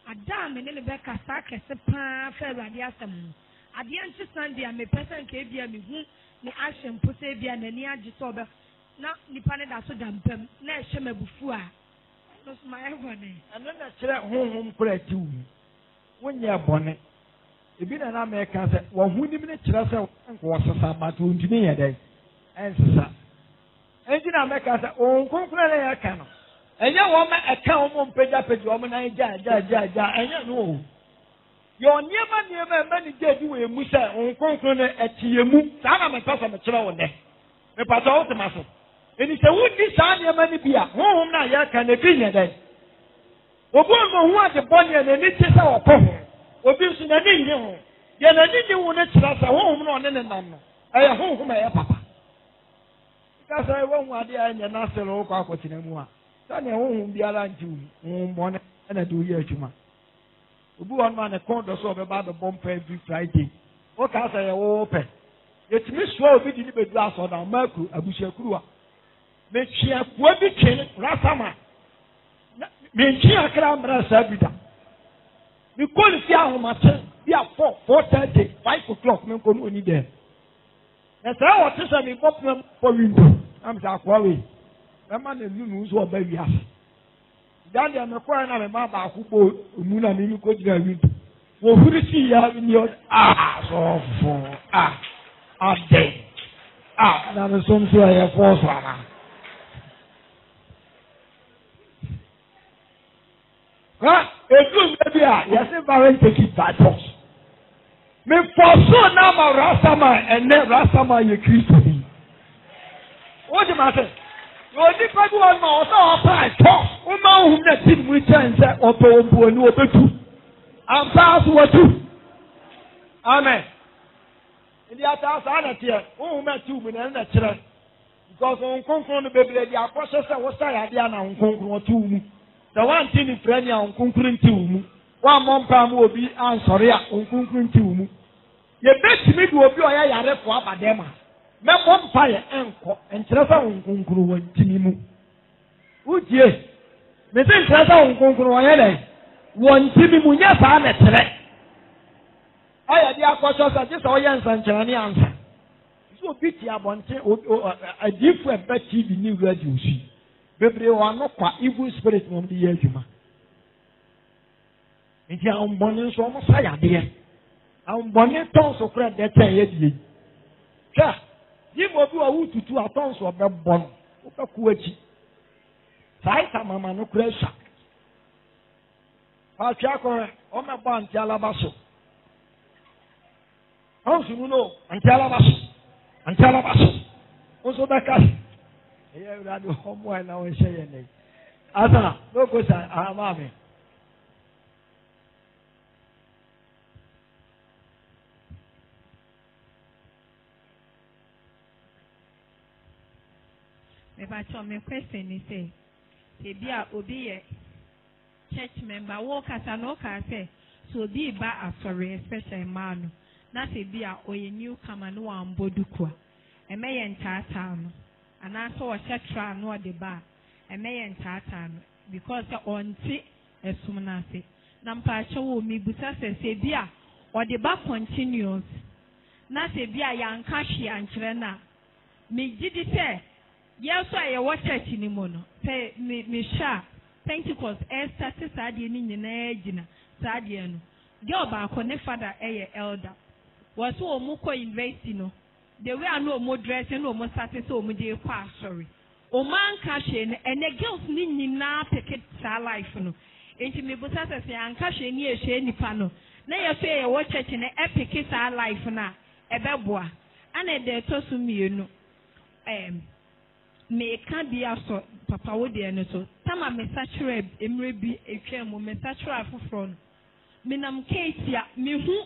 Adam and Rebecca Saka Sepa Radiatum. At the end of Sunday, I'm a person came here me whom the action put a beer and the near disorder. Not Nipanada Sudampem, Nashema Bufua. That's my everybody. And then I said, home prayer too. When you're bonnet, if you're an American, well, who did the Chelsea was a Sabbath to me a day? And sir. Engine America said, oh, Conclare cannot. And you want a cow on page woman, and you know. Your never many days you will Musa on Conclare at Tiamu, Sana, my cousin, a child there. The Pato Masso. And it's a would be Sanya Mani Pia, home now, ya can a dinner day. Obo who has a bonny and a little our poem. Obusing a ninja. Then a ninja will let us a home on any number. I am home, my papa. Because I won't want the end and answer all cockles in a moor. Then I won't be allowed to one and I do here to my. Obu on man a corner so about the bomb every Friday. What can I say open? It's Miss Rowe with the glass on our Mercury, Abusha Krua. Make she a quabi chain, Rasama. Make she a cram Rasabita. You call it Yahoo Martin, we are 4:30, 5 o'clock, no one need there. That's how I tell me what for window. I'm Zakwawi. The man is news or baby house. Daddy, I'm a crying on a mama who bought Muna and you could get window. Well, who did she have in your so for dead. Now the son say I have force one. A good baby, yes, if I take it by force. Me for so now my Rastama and then Rastama you Christian. What's the matter? You're different one more, so I'll try toss. Uma whom that didn't return that auto and no betu. I'm past what you. Amen. In the house, I here. Oh, met 2 minutes, because on Concon the baby, the apostle was Diana on Concon 2. The one thing in Frenia on Concon 2. One more palm will be answered on Concon 2. You bet me to be a yard for Abadema. Make one fire and Tressa on Concon and Timimu. Would ye? Mrs. Tressa on Concon, one Timimu, yes, I'm a threat. I had the apostles are just all young and Chinese answer. So pity about a different bet TV new radio. Baby, one not quite evil spirit on the Yajuma. If you are born so much, I dear. I'm born in tons of credit that I had. Sir, you will do a wood to 2 tons of the bone. What a quetchy. Saita Mamma no pressure. I'll check on my bond, Jalabaso. House no, Antalabaso. Also back us. Here we are the home while now and say your name. Asa, no good, Amami. If I told me question, he say, be a obi church member, walk as an oka say, so be ba a sorry, especially man. Not a be a or a newcomer no one bodukwa. A may enter town. And I saw a chetra no the bar. A may enter town because the on tea as soon as it. Nampa show me buta say bia or the bar continues. Not a be a young kashi and trena. Me did it say. Yes, I watch it in the mono. Say, me sha. Pentecost, started Sadian in Egina, Sadian. Joba, connect father, elder. Was so muko investing. There were no more dressing, no more satis, or media pass, sorry. O man cashin, and the girls need na picket sa life. No. Into me, but as I say, and cashin near shady panel. Nay, I say, I watch it in the epic sa life now. A beboa. And a de tosum, you know. Me can't be also papa would the so tama me saturate emre bi etwa mo me saturate afoforo me nam case ya me hu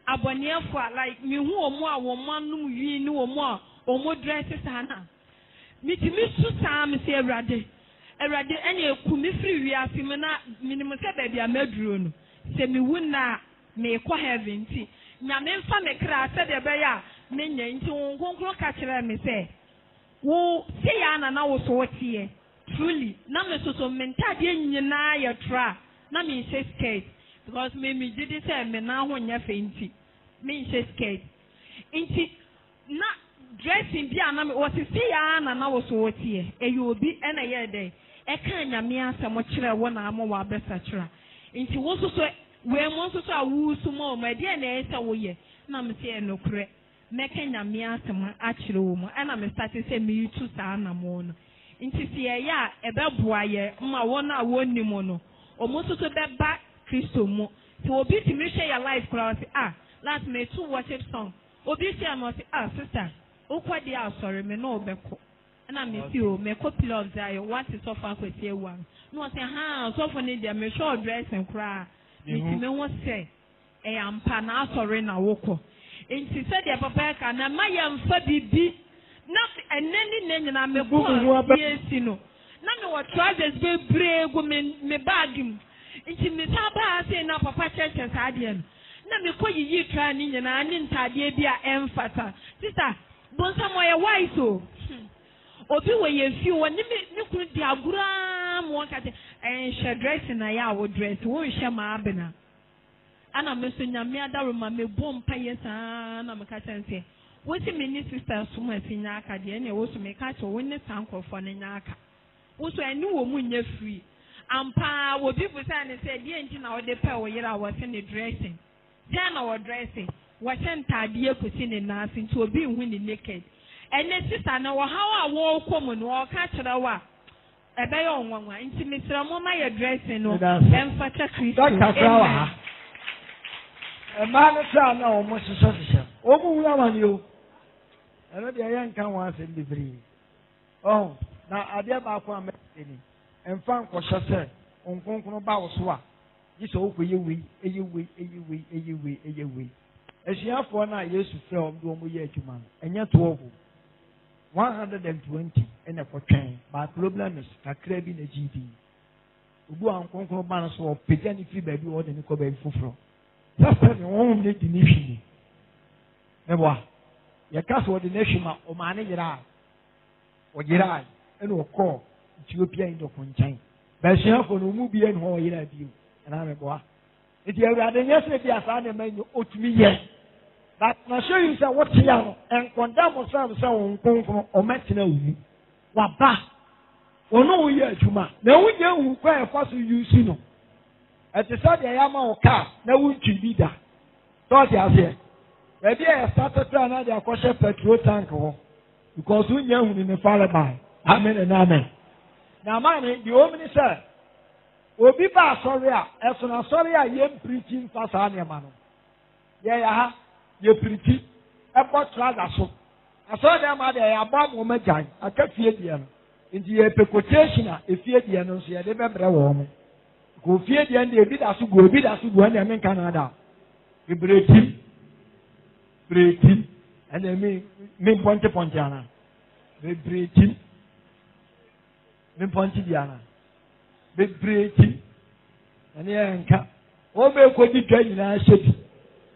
aboniefo like me hu omo a wo manum wi ni omo a omo dress sana me ti me su sa me se awrade ene eku me free wi afi me na minimum se ba bia maduro no se me wu na me ko heaven ti nyame mfa me kra se de be ya me nya nti won konkro ka kire me se wo say ana na wo so wotie truly na me so mentade nyina ya tra na me say skate because me did say me na ho nya fenti me say skate inti na dressing bi ana me wo say ana na wo so wotie eyo obi na ye dey e kan nyame asem kire wo na amo wa besa kira inti wo so we mo so awu so mo ma de na e say wo ye na me say no kure meke nyame asem akire wo mu ana me start say me yutu sa na mo no nti sie ya ebeboa ye ma wona a wonni mo no omo so beba Kristo mu ti obi ti me share your life cross last me two worship song obi say am say sister okwadi asori me no obeko ana me si o me copy of that what is so far kwesi ewan no say so for ne dia me show dress and cry me ti me won say e ampa na asori na woko enti said the papa ka na mayamfa bibi na eneni na me ko yesi no na me what trousers be bregu me bagim enti me saba say na papa church ade no na me ko yi try ni nyina ni ntade bi a emfata sister bonsa mo ye wise o obi we ye fi wo ni kunu di agura mo ka te she dress na ya wo dress wo hye ma abena ana me so nyame adaro ma me bom pa yesa na me ka chense wo si me ni sister so ma fi nya aka de na wo so me ka che wo ni sankofo ne nya aka wo so eni wo mu nya free ampa wo bi bu sa ne se de enti na wo de pa wo yira wo se ne dressing dia na wo dressing wo ntade ekosi ne na asin to obi hu ni naked ene sister na wo hawa wo komu no wo ka kire wa ebe ye onwanwa nti misra mo ma ye dressing no emfata Kristo man sa na o mo so o mu wura mani o eno de yan kan wa se libri na ade ba ko ameni emfa nko hyese onkonkon ba wo so a yiso wo koye eyewe ehyiafo na Yesu fre o do mo ye adwuma no enya 12 120 ene ko twen ba problem is kakra bi na gd obu ankonkon ba no so o pega ni fi ba bi o de ni ko ba fufuro that's the one need the nation eba ya kaso o de nation ma o ma ne yira o yira ene o ko Ethiopia indo konchan ba hyiafo no mu bi ene ho yira bi na me boa eti awurade nyese bi asa na manyo otumi ye but na show you say what ya no en condemn sam say won konkon o metina wu wa ba ono wo ye adwuma na wu je wu kwa e fa so use no eti so de ya ma o ka na wu ntwi bi da so de ase e bi e start to na de akoshe petrol tank ho because wu nya hu ni fare by amen and amen na man the omni say obi ba sorry a eso na sorry a ye preaching fasa na ma no ye ya ha ye priti e bo trouser so aso dem ma de ya ba mo majan aka fie die no nti ye pekotation a efie die no so ye de bebre wo mo ko fie die no ebi da so go na me Canada e breti and me ponte ana be breti me ponte diana be breti and ye nka o be ko di twa nyina shebi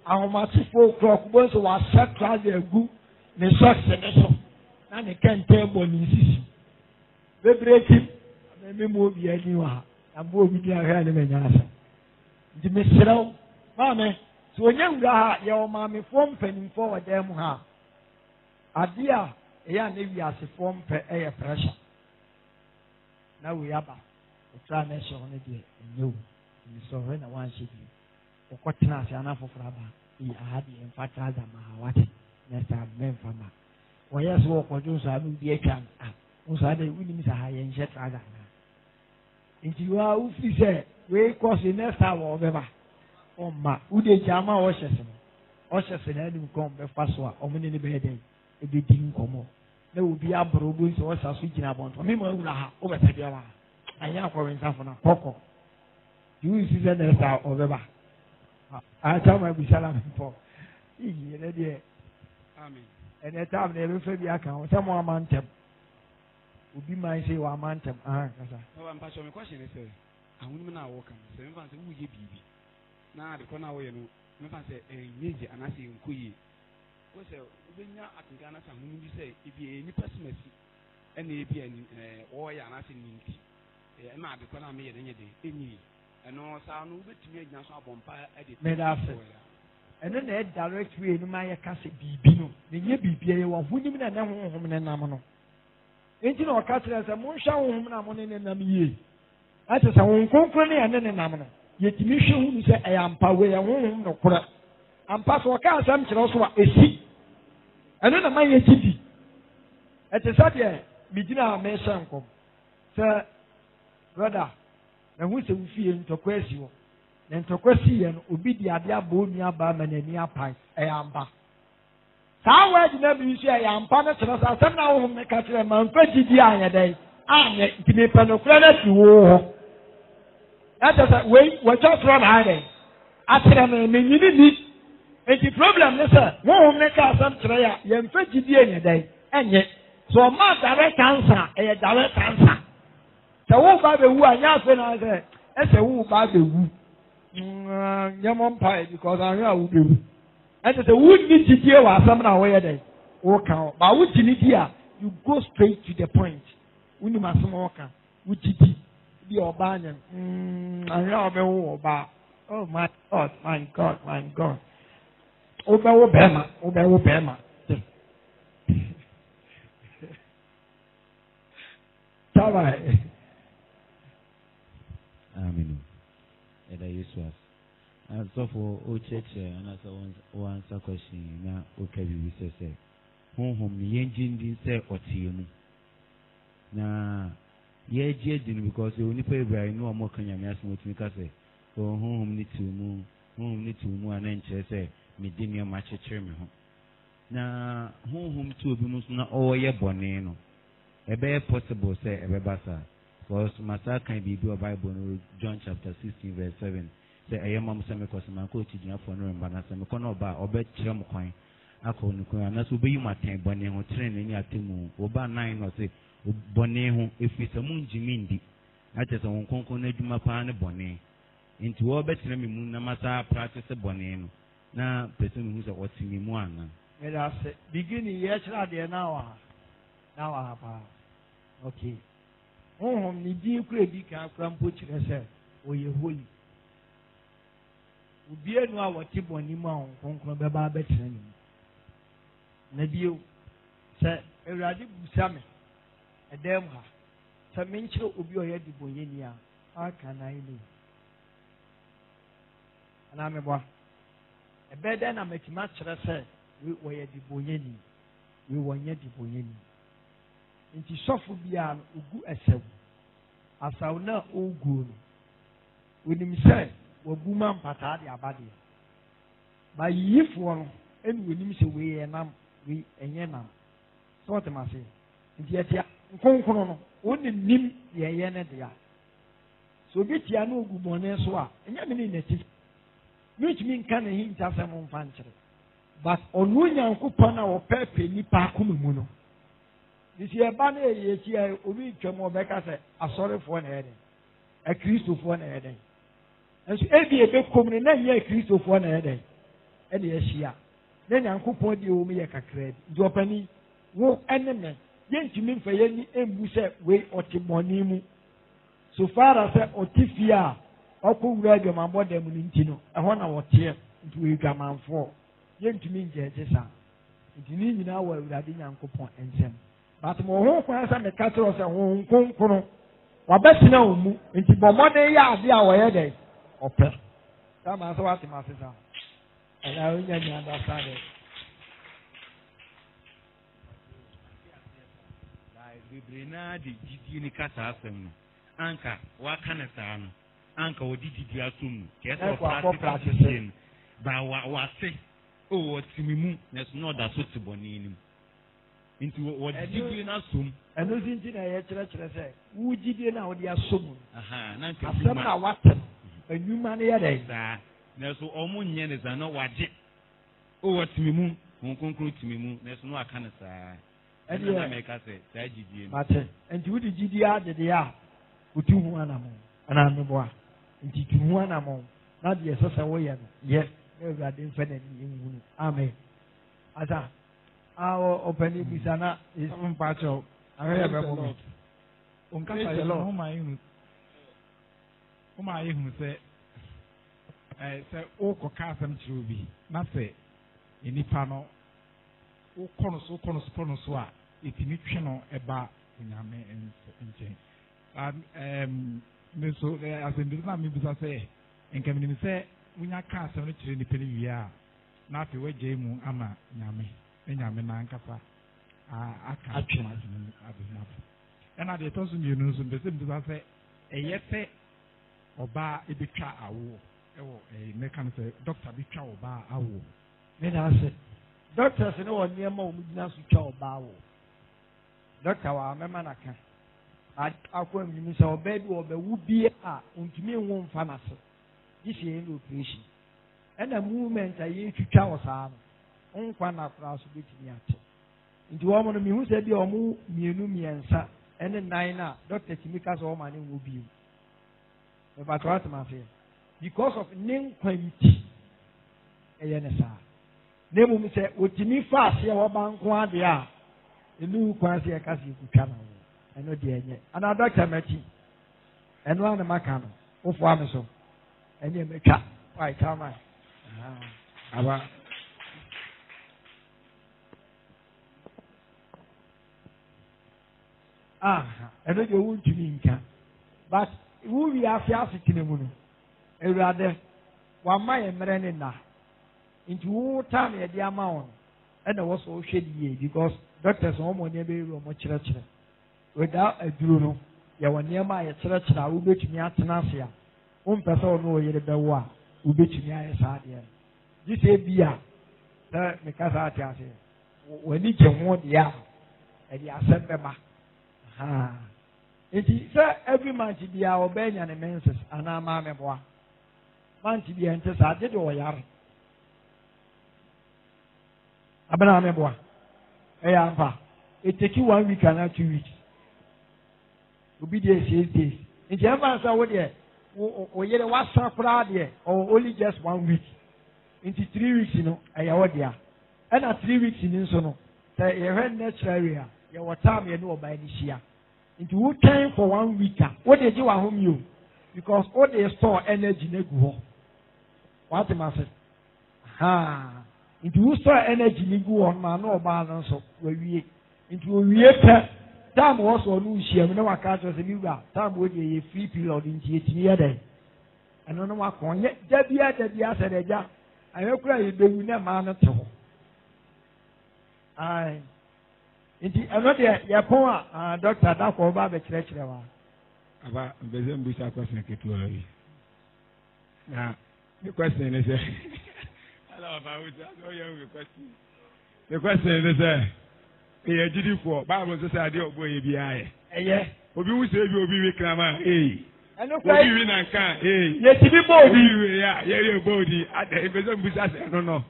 ahomatefo krok bo so wa set trouser agu ne socks ne so na ne kente bo ni sisi be breti me mo bi ani wa ambo bi dia ha ne menya asa ndi me siraw maame so onyanwura ha ye o maame fo mpanimfo wa dem ha ade a eya na wi asefo mpe eye pressure na we aba o tra na so ne de enyewu ni so he na wan she bi o kwotena ase ana foforo aba e ahadi en fata da ma hawate na ta men fama o yes wo ko jo sa bi etwa o sa de wi ni sa ha ye nje tra da na nti wa u fi se we ko se next hour o beba o ma u de jama o hyese na nim kom be fa so a o mene ne be den e be din komo na obi abro bo so o sa so gina bonto me ma wura ha o be se bia wa anya ko wen safo na koko you see the next hour o beba a ta ma bi sala mpo iyi ne de amen ene tam na be fa bia kan o ta mo amantem obi man say wa amantem kasa o am pastor me question is ahunu na wo kan se me fan se wo ye bibi na de ko na wo ye no me fan se enyeje anase nkoyi wo se obenya atinga na sa hunu bi se ebi ni pessimist ene ebi ani wo ya anase ninti na de ko na me ye nenye de enyi eno sa no betumi agina so abompa e de me da fe eno na e direct way no ma ye kase bibi no nenye bibi ye wo hunim na ne honhom ne nam no enti na o ka kire se mo hwa honhom na mo ne nam yie ate sa won konkro ne ene ne nam no yetimi hwe hu se ayampa we ye honhom no kora ampa so ka asam kire so a esi eno na ma ye gidi ate sa de mi gina me shankom se brother na hu se ufie ntokwa asi wo na ntokwa si ye no obi di ade aba onu aba ma na ni apan ayampa saa word na bi nso ayampa na kire sa asam na honhom ne ka kire ma mfa gidi anya dai anya ntimi pa no kura na fi wo ho ata sa we just from hiding atira me nyini ni enti problem ne sa honhom ne ka asam kire ya ye mfa gidi anya dai enye so ma direct answer e direct answer se wo ba be wu anya afa na se ese wo ba be wu nyamo mpa because anya wo be wu ente se wu ni gidi wa asam na wo ye dai wo kan ba wu gidi di a you go straight to the point uni masem wo kan wu gidi bi oba anya anya obe wo oba oh my god obe wo bema Tava. Amen. Eda Yesuas. And so for o church and as one answer question na o kabi we say honhom ye njindi say otiemu. Na ye jedin because you nipa Ibrahim no mo kan yame asmo timi ka say honhom ni tumu ana nche say me dinio ma chechire me ho. Na honhom tu obi musu na o ye bone no. Ebe possible say ebe basa because Masa can be do a Bible no John chapter 16 verse 7 say ayama musame ko sama ko tijina for no mba na same ko no ba obe kire mo kwan akọ nuko na so be yi maten bone ho tren ni atemu oba 9 no say bone ho efisa mu njimi ndi ate so won konkon na adwuma pa ne bone nti wo be tire me mu na Masa practice bone no na person hu say otimi mu ana ela se beginning ye chira de na wa pa okay ni di kura di ka mpo kire se oye holy obi enu a wote boni mu a konkron be ba be tire ni na bio se ewrade busame edem ha se menchire obi oye di bonye ni a aka na ile ana me bwa ebe de na metima kire se we oye di bonye ni we wonye di bonye ni nti sɔfo bia ogu ɛsɛw asaw na ogu no onim sɛ wabu ma mpataa de abade ba yiyifoɔ no ɛnu onim sɛ wei yɛ nam wei ɛnyɛ nam sɛ ɔte ma se nti ɛtia nkonkron no wɔn nim deɛ ɛyɛ ne deɛ so obi tia no ogu bɔnne so a ɛnyɛ mi ne n'akyi mitumi nka ne hi ntasɛm mfa nkyerɛ but ɔno nyankopɔn a wɔpɛɛpɛ nipa akoma mu no nti ɛba no ɛyɛ akyi a obi twam ɔbɛka sɛ asɔrefoɔ na ɛyɛ den akristofoɔ na ɛyɛ den nso ebi ebɛkɔm no na nyɛ akristofoɔ na ɛyɛ den ɛna ɛhyia na nyankopɔn deɛ wɔn yɛ kakra bi nti ɔpani wo ɛne mɛ yɛntumi mfa yɛn ni embu sɛ wei ɔte bɔnne mu so far as ɔte fie a ɔkɔ wura adwamabɔ dɛm no nti no ɛhɔ na wɔteɛ nti wɔyɛ dwamanfoɔ yɛntumi ngyɛgye saa nti ne nyinaa wɔ awurade nyankopɔn nsɛm but ma ɔho kwan sɛ meka kyerɛ sɛ honhom kronkron wabɛtena wɔn mu nti bɔ mmɔden yɛ ade a wɔyɛ dɛ ɔpɛ saa maa sɛ wate ma ase saa ɛna wonya nya understand it bebree naa de gyidie ne kasa asɛm no anka waka ne saa no anka wɔde gyidie asom no kɛɛ sɛ ɔpractice no ba wase wɔtumi mu na so na ɔda so te bɔne no mu nti wɔde gyidie no asom ɛno si nti na yɛkyerɛkyerɛ sɛ wo gyidie no a wode asom no nanka asɛm na wate anwuma no yɛ dɛn saa na so ɔmo nyɛ ne saa na wagye wɔtumi mu wɔn kronkron tumi mu na so na waka ne saa ɛna na mɛka sɛ saa gyidie no mate nti wode gyidie adede a wotu ho anamɔ anaa meboa nti tu ho anamɔ na deɛ ɛsɛ sɛ woyɛ no yɛ na awurade mfa n'ani nhunu amen asa ɔpɛni bisa na mpa kyɛw ahwɛ bɛbɔ mu onkasa yɛ no woma ayɛ hu sɛ sɛ wokɔ ka asɛm kyerɛ obi na sɛ nnipa no wokɔ no so a ɛtumi twe no ɛba onyame nkyɛn me so asɛmbi na mebisa sɛ nka menim sɛ wonya ka asɛm no kyerɛ nnipa no wie a na afei woagyae mu ama nyame ne nyame na ankasa aka atwe abɛnabo ɛna deɛ ɛtɔ so mmienu nso mpɛ sɛ mbisa sɛ ɛyɛ sɛ ɔbaa ɛbɛtwa awoɔ ɛwɔ mɛka no sɛ dɔkta bɛtwa ɔbaa awoɔ ne na ase doctors ne wɔ nneɛma wɔn gyina so twa ɔbaa wɔ doctor wɔ amema n'aka akɔ anim sɛ ɔbaa bi ɔbɛwu bie a ntumi nwo nfa n'ase gye si yɛn operation ɛna movement a yɛtwitwa wɔ saa no nkwa na koraa so betumi ate nti wɔn no mihu sɛ bi wɔn mmienu mmiɛnsa ɛne nan na doctor tumi ka sɛ wɔn ani nwo bio ɛbata wɔn atema ase because of ne nkwa nti ɛyɛ ne saa. Na emu sɛ otimi fa aseɛ wɔba nko adeɛ a enu kwan sɛ yɛka sɛ yɛkutwa na wo ɛno deɛ ɛnyɛ ana dɔkta m'akyi ɛno a na maka no wofo ame so ɛne ɛmɛtwa wae kama aba ɛno deɛ wontumi nka but wo wie afe asetena mu no awurade wama yɛ mmerɛ ne nna nti wo time yɛde ama wɔn ɛna wɔ so wohwɛ ne yie because doctors wɔn mo nneɛma ewura wɔn kyerɛkyerɛ without aduro no yɛwɔ nneɛma a yɛkyerɛkyerɛ a wobɛtumi atena ase a wompɛ sɛ ɔno ɔyere bɛwo a wobɛtumi ayɛ saa adeɛ no gye sɛ bi a sɛ meka saa ate ase w'ani gye ho deɛ a ɛde asɛm bɛba nti sɛ every month biara ɔbɛɛ nya ne menses anaa maame boa month biara nte saa gye de ɔyare abena ameboa ɛyɛ ampa it take you 1 week and 2 weeks obi dey 6 days nti ɛfa nsa wo deɛ wo yere wasa koraa deɛ or only just 1 week nti 3 weeks no ɛyɛ wo deɛ ɛna 3 weeks ni nso no sɛ yɛhwɛ natural way a yɛwɔ time yɛ ne ɔbaa ni hyia nti wo twɛn for 1 week a wo de gye w'ahom yi o because wo de store energy na gu hɔ wate ma se nti wo store energy ni gu hɔ ma na ɔbaa no nso wawie nti owie pɛ time wɔ so no hyia mu na waka kyerɛ sɛ biwura time wo de yɛ free period nti yɛtumi yɛ dɛn ɛno no wakɔ nyɛ da bia sɛ de gya ayɛ kora yɛ bɛwu na maa no te hɔ nti ɛno deɛ yɛpɔn a dɔkta dakɔ ɔba abɛkyerɛkyerɛ wa aba mbɛsɛ mbusa question ketewa yi na ne question ne sɛ ala The question is, a GD for Bible Society of Boy BI. Yeah. Obi who say you be we clama, I know. Obi win and can, Yes, you be body. Yeah, body at the Ebeson Bussas, no.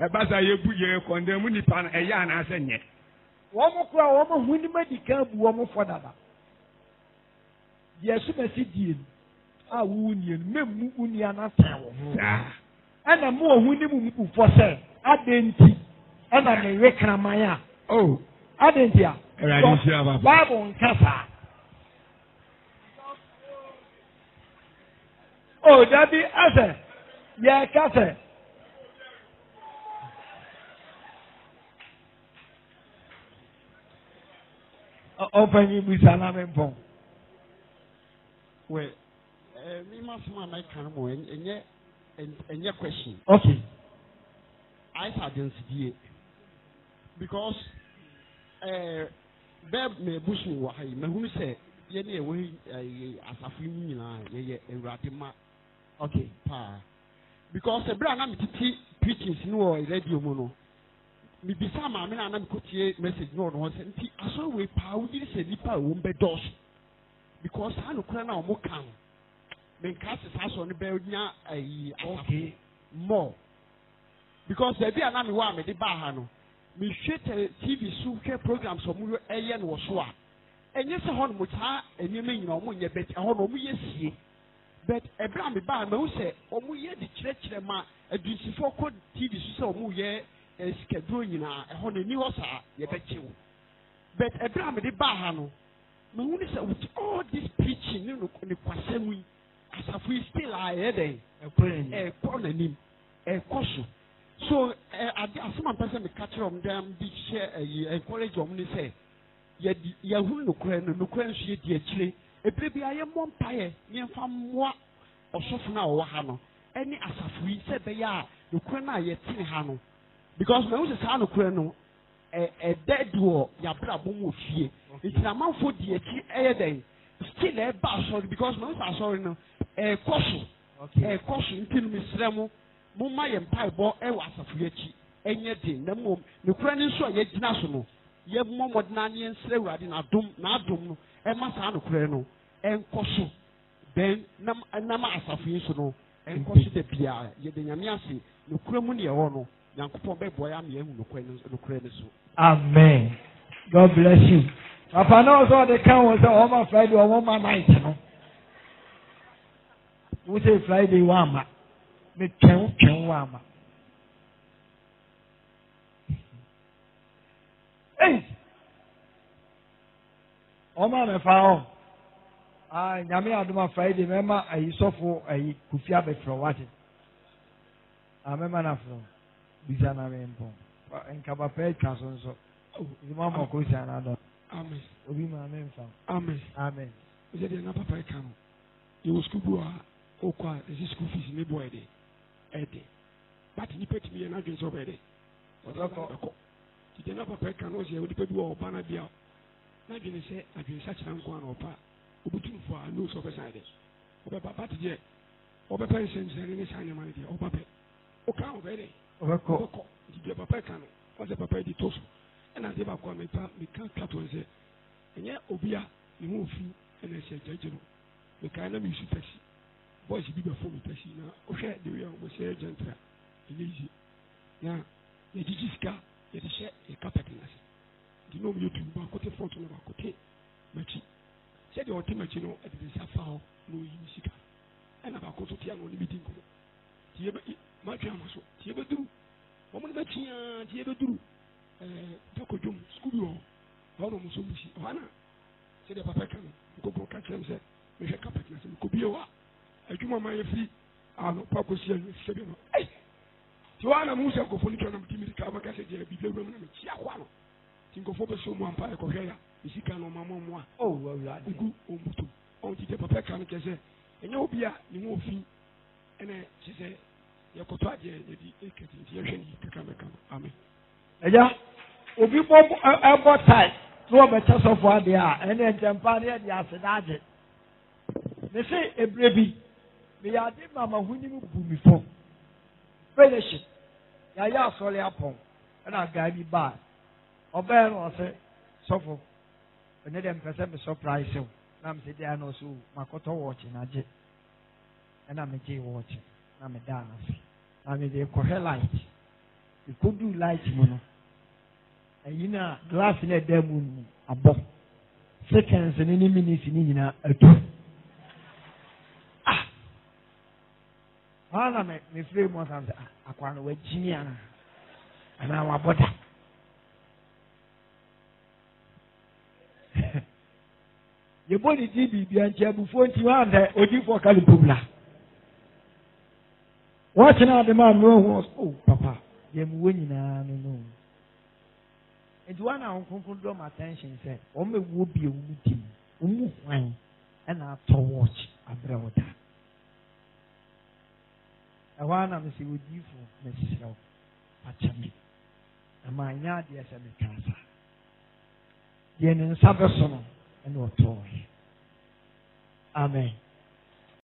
A basa you put your condemn Unipan, a yarn as a net. One more crowd, one more winning medical, one more for that. Yes, you may see deal. I wound you, Mem Uniana Town. And a more winning for sale. I didn't. And I may reckon my. Oh, I didn't hear. Bible and Casa. Oh, that be other. Yeah, Casa. Open you with an amen. Well, me must man I can more and your question. Okay. I had because Beb me bush me why me who say ye away as a free ye ratima. Okay, pa. Because the brand I'm preaching no radio mono. Me be some I mean I'm message no one sent I saw we power this a nipa won't be dos. Because I no cry now more can. Men cast his house on the building okay more. Because there be an army war me the bahano. Me share TV suke programs of mu eyen wo so a. Enye se hon mu ta enyeme nyina omo nye bet hon omo yesie. But ebra me ba me wo se omo ye di kire ma adusifo ko TV su se omo ye schedule nyina hon ni ho sa ye bechewo. But ebra me the bahano. Me wo se with all this preaching ni kwasemu as if we still are here then koso. So some person me catch them be share encourage them ni say ye hu no kran so ye di akire ebrebi aye mompaye ni mfa moa osofo na wo ha no eni asafu yi se be ya no kran na ye tini ha no because me wo say no kran no dead wo ya bra bom ofie iti na manfo di akire eye den still e ba sorry because me wo sorry no koso koso ntinu misremo mumma ye mpai bo e wasafu yachi enye din na mom ne kura ni so ye gina so no ye momodna ne ensre urade na dum no e masa no kura no enkoso then na ma asafu yin so no enkoso de bia ye de nyame ase ne kura mu ne ye ho no yankopon be boy am ye hu no kura ni so. Amen. God bless you. Papa no so the can was on my Friday or on my night no. We say Friday one ma. Me ken wama. Hey. Oma me fa o. Nyame adoma Friday mema ayi sofo ayi kufia be fro wate. Mema na fro. Bisa na me mpo. Enka ba pe kaso nso. Ima mo ko sia na do. Amen. Obi ma me mfa. Amen. Amen. Oje de na papa kan. You school boy o kwa is school fees me boy de. Ede. But ni pet me na dwen so be de. Odako. Ti de na papa kan o se o di pe bi o ba na bia. Na dwen se adwen sa kira nko na opa. Obutumfo a no so be side. Obe papa ti je. Obe pension se ni sanya man de. Oba pe. O ka o be de. Odako. Ti de papa kan. O se papa di toso. E na de ba kwa me kan kato se. Enye obia ni hu fi ene se jejero. Me kan na mi su taxi. Boys bi be for me taxi na o hwe de we o se gentra. Elezi. Na ye jijiska ye de she e carpet na se. Di no mi yotu ba kote front na ba kote. Machi. Se de o te machi no e de sa fa ho no yi sika. E na ba koto tia no ni bi din ko. Ti ye be ma twa ma so. Ti ye be duru. Mo mo be tia ti ye be duru. Doko jom school yo. Ho no mo so mi si. Ona. Se de papa kan ko ko ka tlem se. Me he carpet na se ko bi wa. Adwuma ma ye fi ano pako si anu sebe no ai ti wana musa ko foni kana mtimi ka maka se je biblia no na me chia kwa no ti ngofo be so mu ampa e ko hwe ya isika no mama mu a oh wala ugu ombutu on ti de papa kan ke se enye obi a ni mu ofi ene ti se ye ko to ade ye di eketi ti ye hwe ni kaka meka amen eja obi bo tai no be tso fo ade a ene ntempa ne de asedaje me say ebrebi me ya de mama huni mu bu mi fo fellowship yɛayɛ asɔre apɔn ɛna agaa bi baa ɔbɛɛ no ɔsɛ sɔfo ɛne dɛ mpɛ sɛ me surprise wo na mesɛ deɛ na ɔsɛ makɔtɔ wɔɔkye na gye ɛna megyee wɔɔkye na medaa no ase na mede kɔhwɛ light ɛkɔduu light mu no ɛyi no a glass no ɛda mu no abɔ seconds ne ne minutes ne nyinaa atu na mefrɛ mu ɔsam sɛ akwaa no wagyini anaa wabɔ da yɛbɔ ne din biribia nti abufuo nti wansɛ odiifoɔ ka ne pom la wɔkyena ade ma me ɔhu papa deɛ mewɔ nyinaa no no nti wana ho kronkron dɔm attention sɛ ɔmmɛwuo bi a wɔmu tim ɔmu hwan ɛna atɔ watch abrɛ wo da ɛhɔ a na mesɛ odiifoɔ mesrɛ wo akyɛ me na maanyɛ adeɛ sɛ meka sa deɛ ne nsa bɛso no ɛne ɔtɔɔɛ amen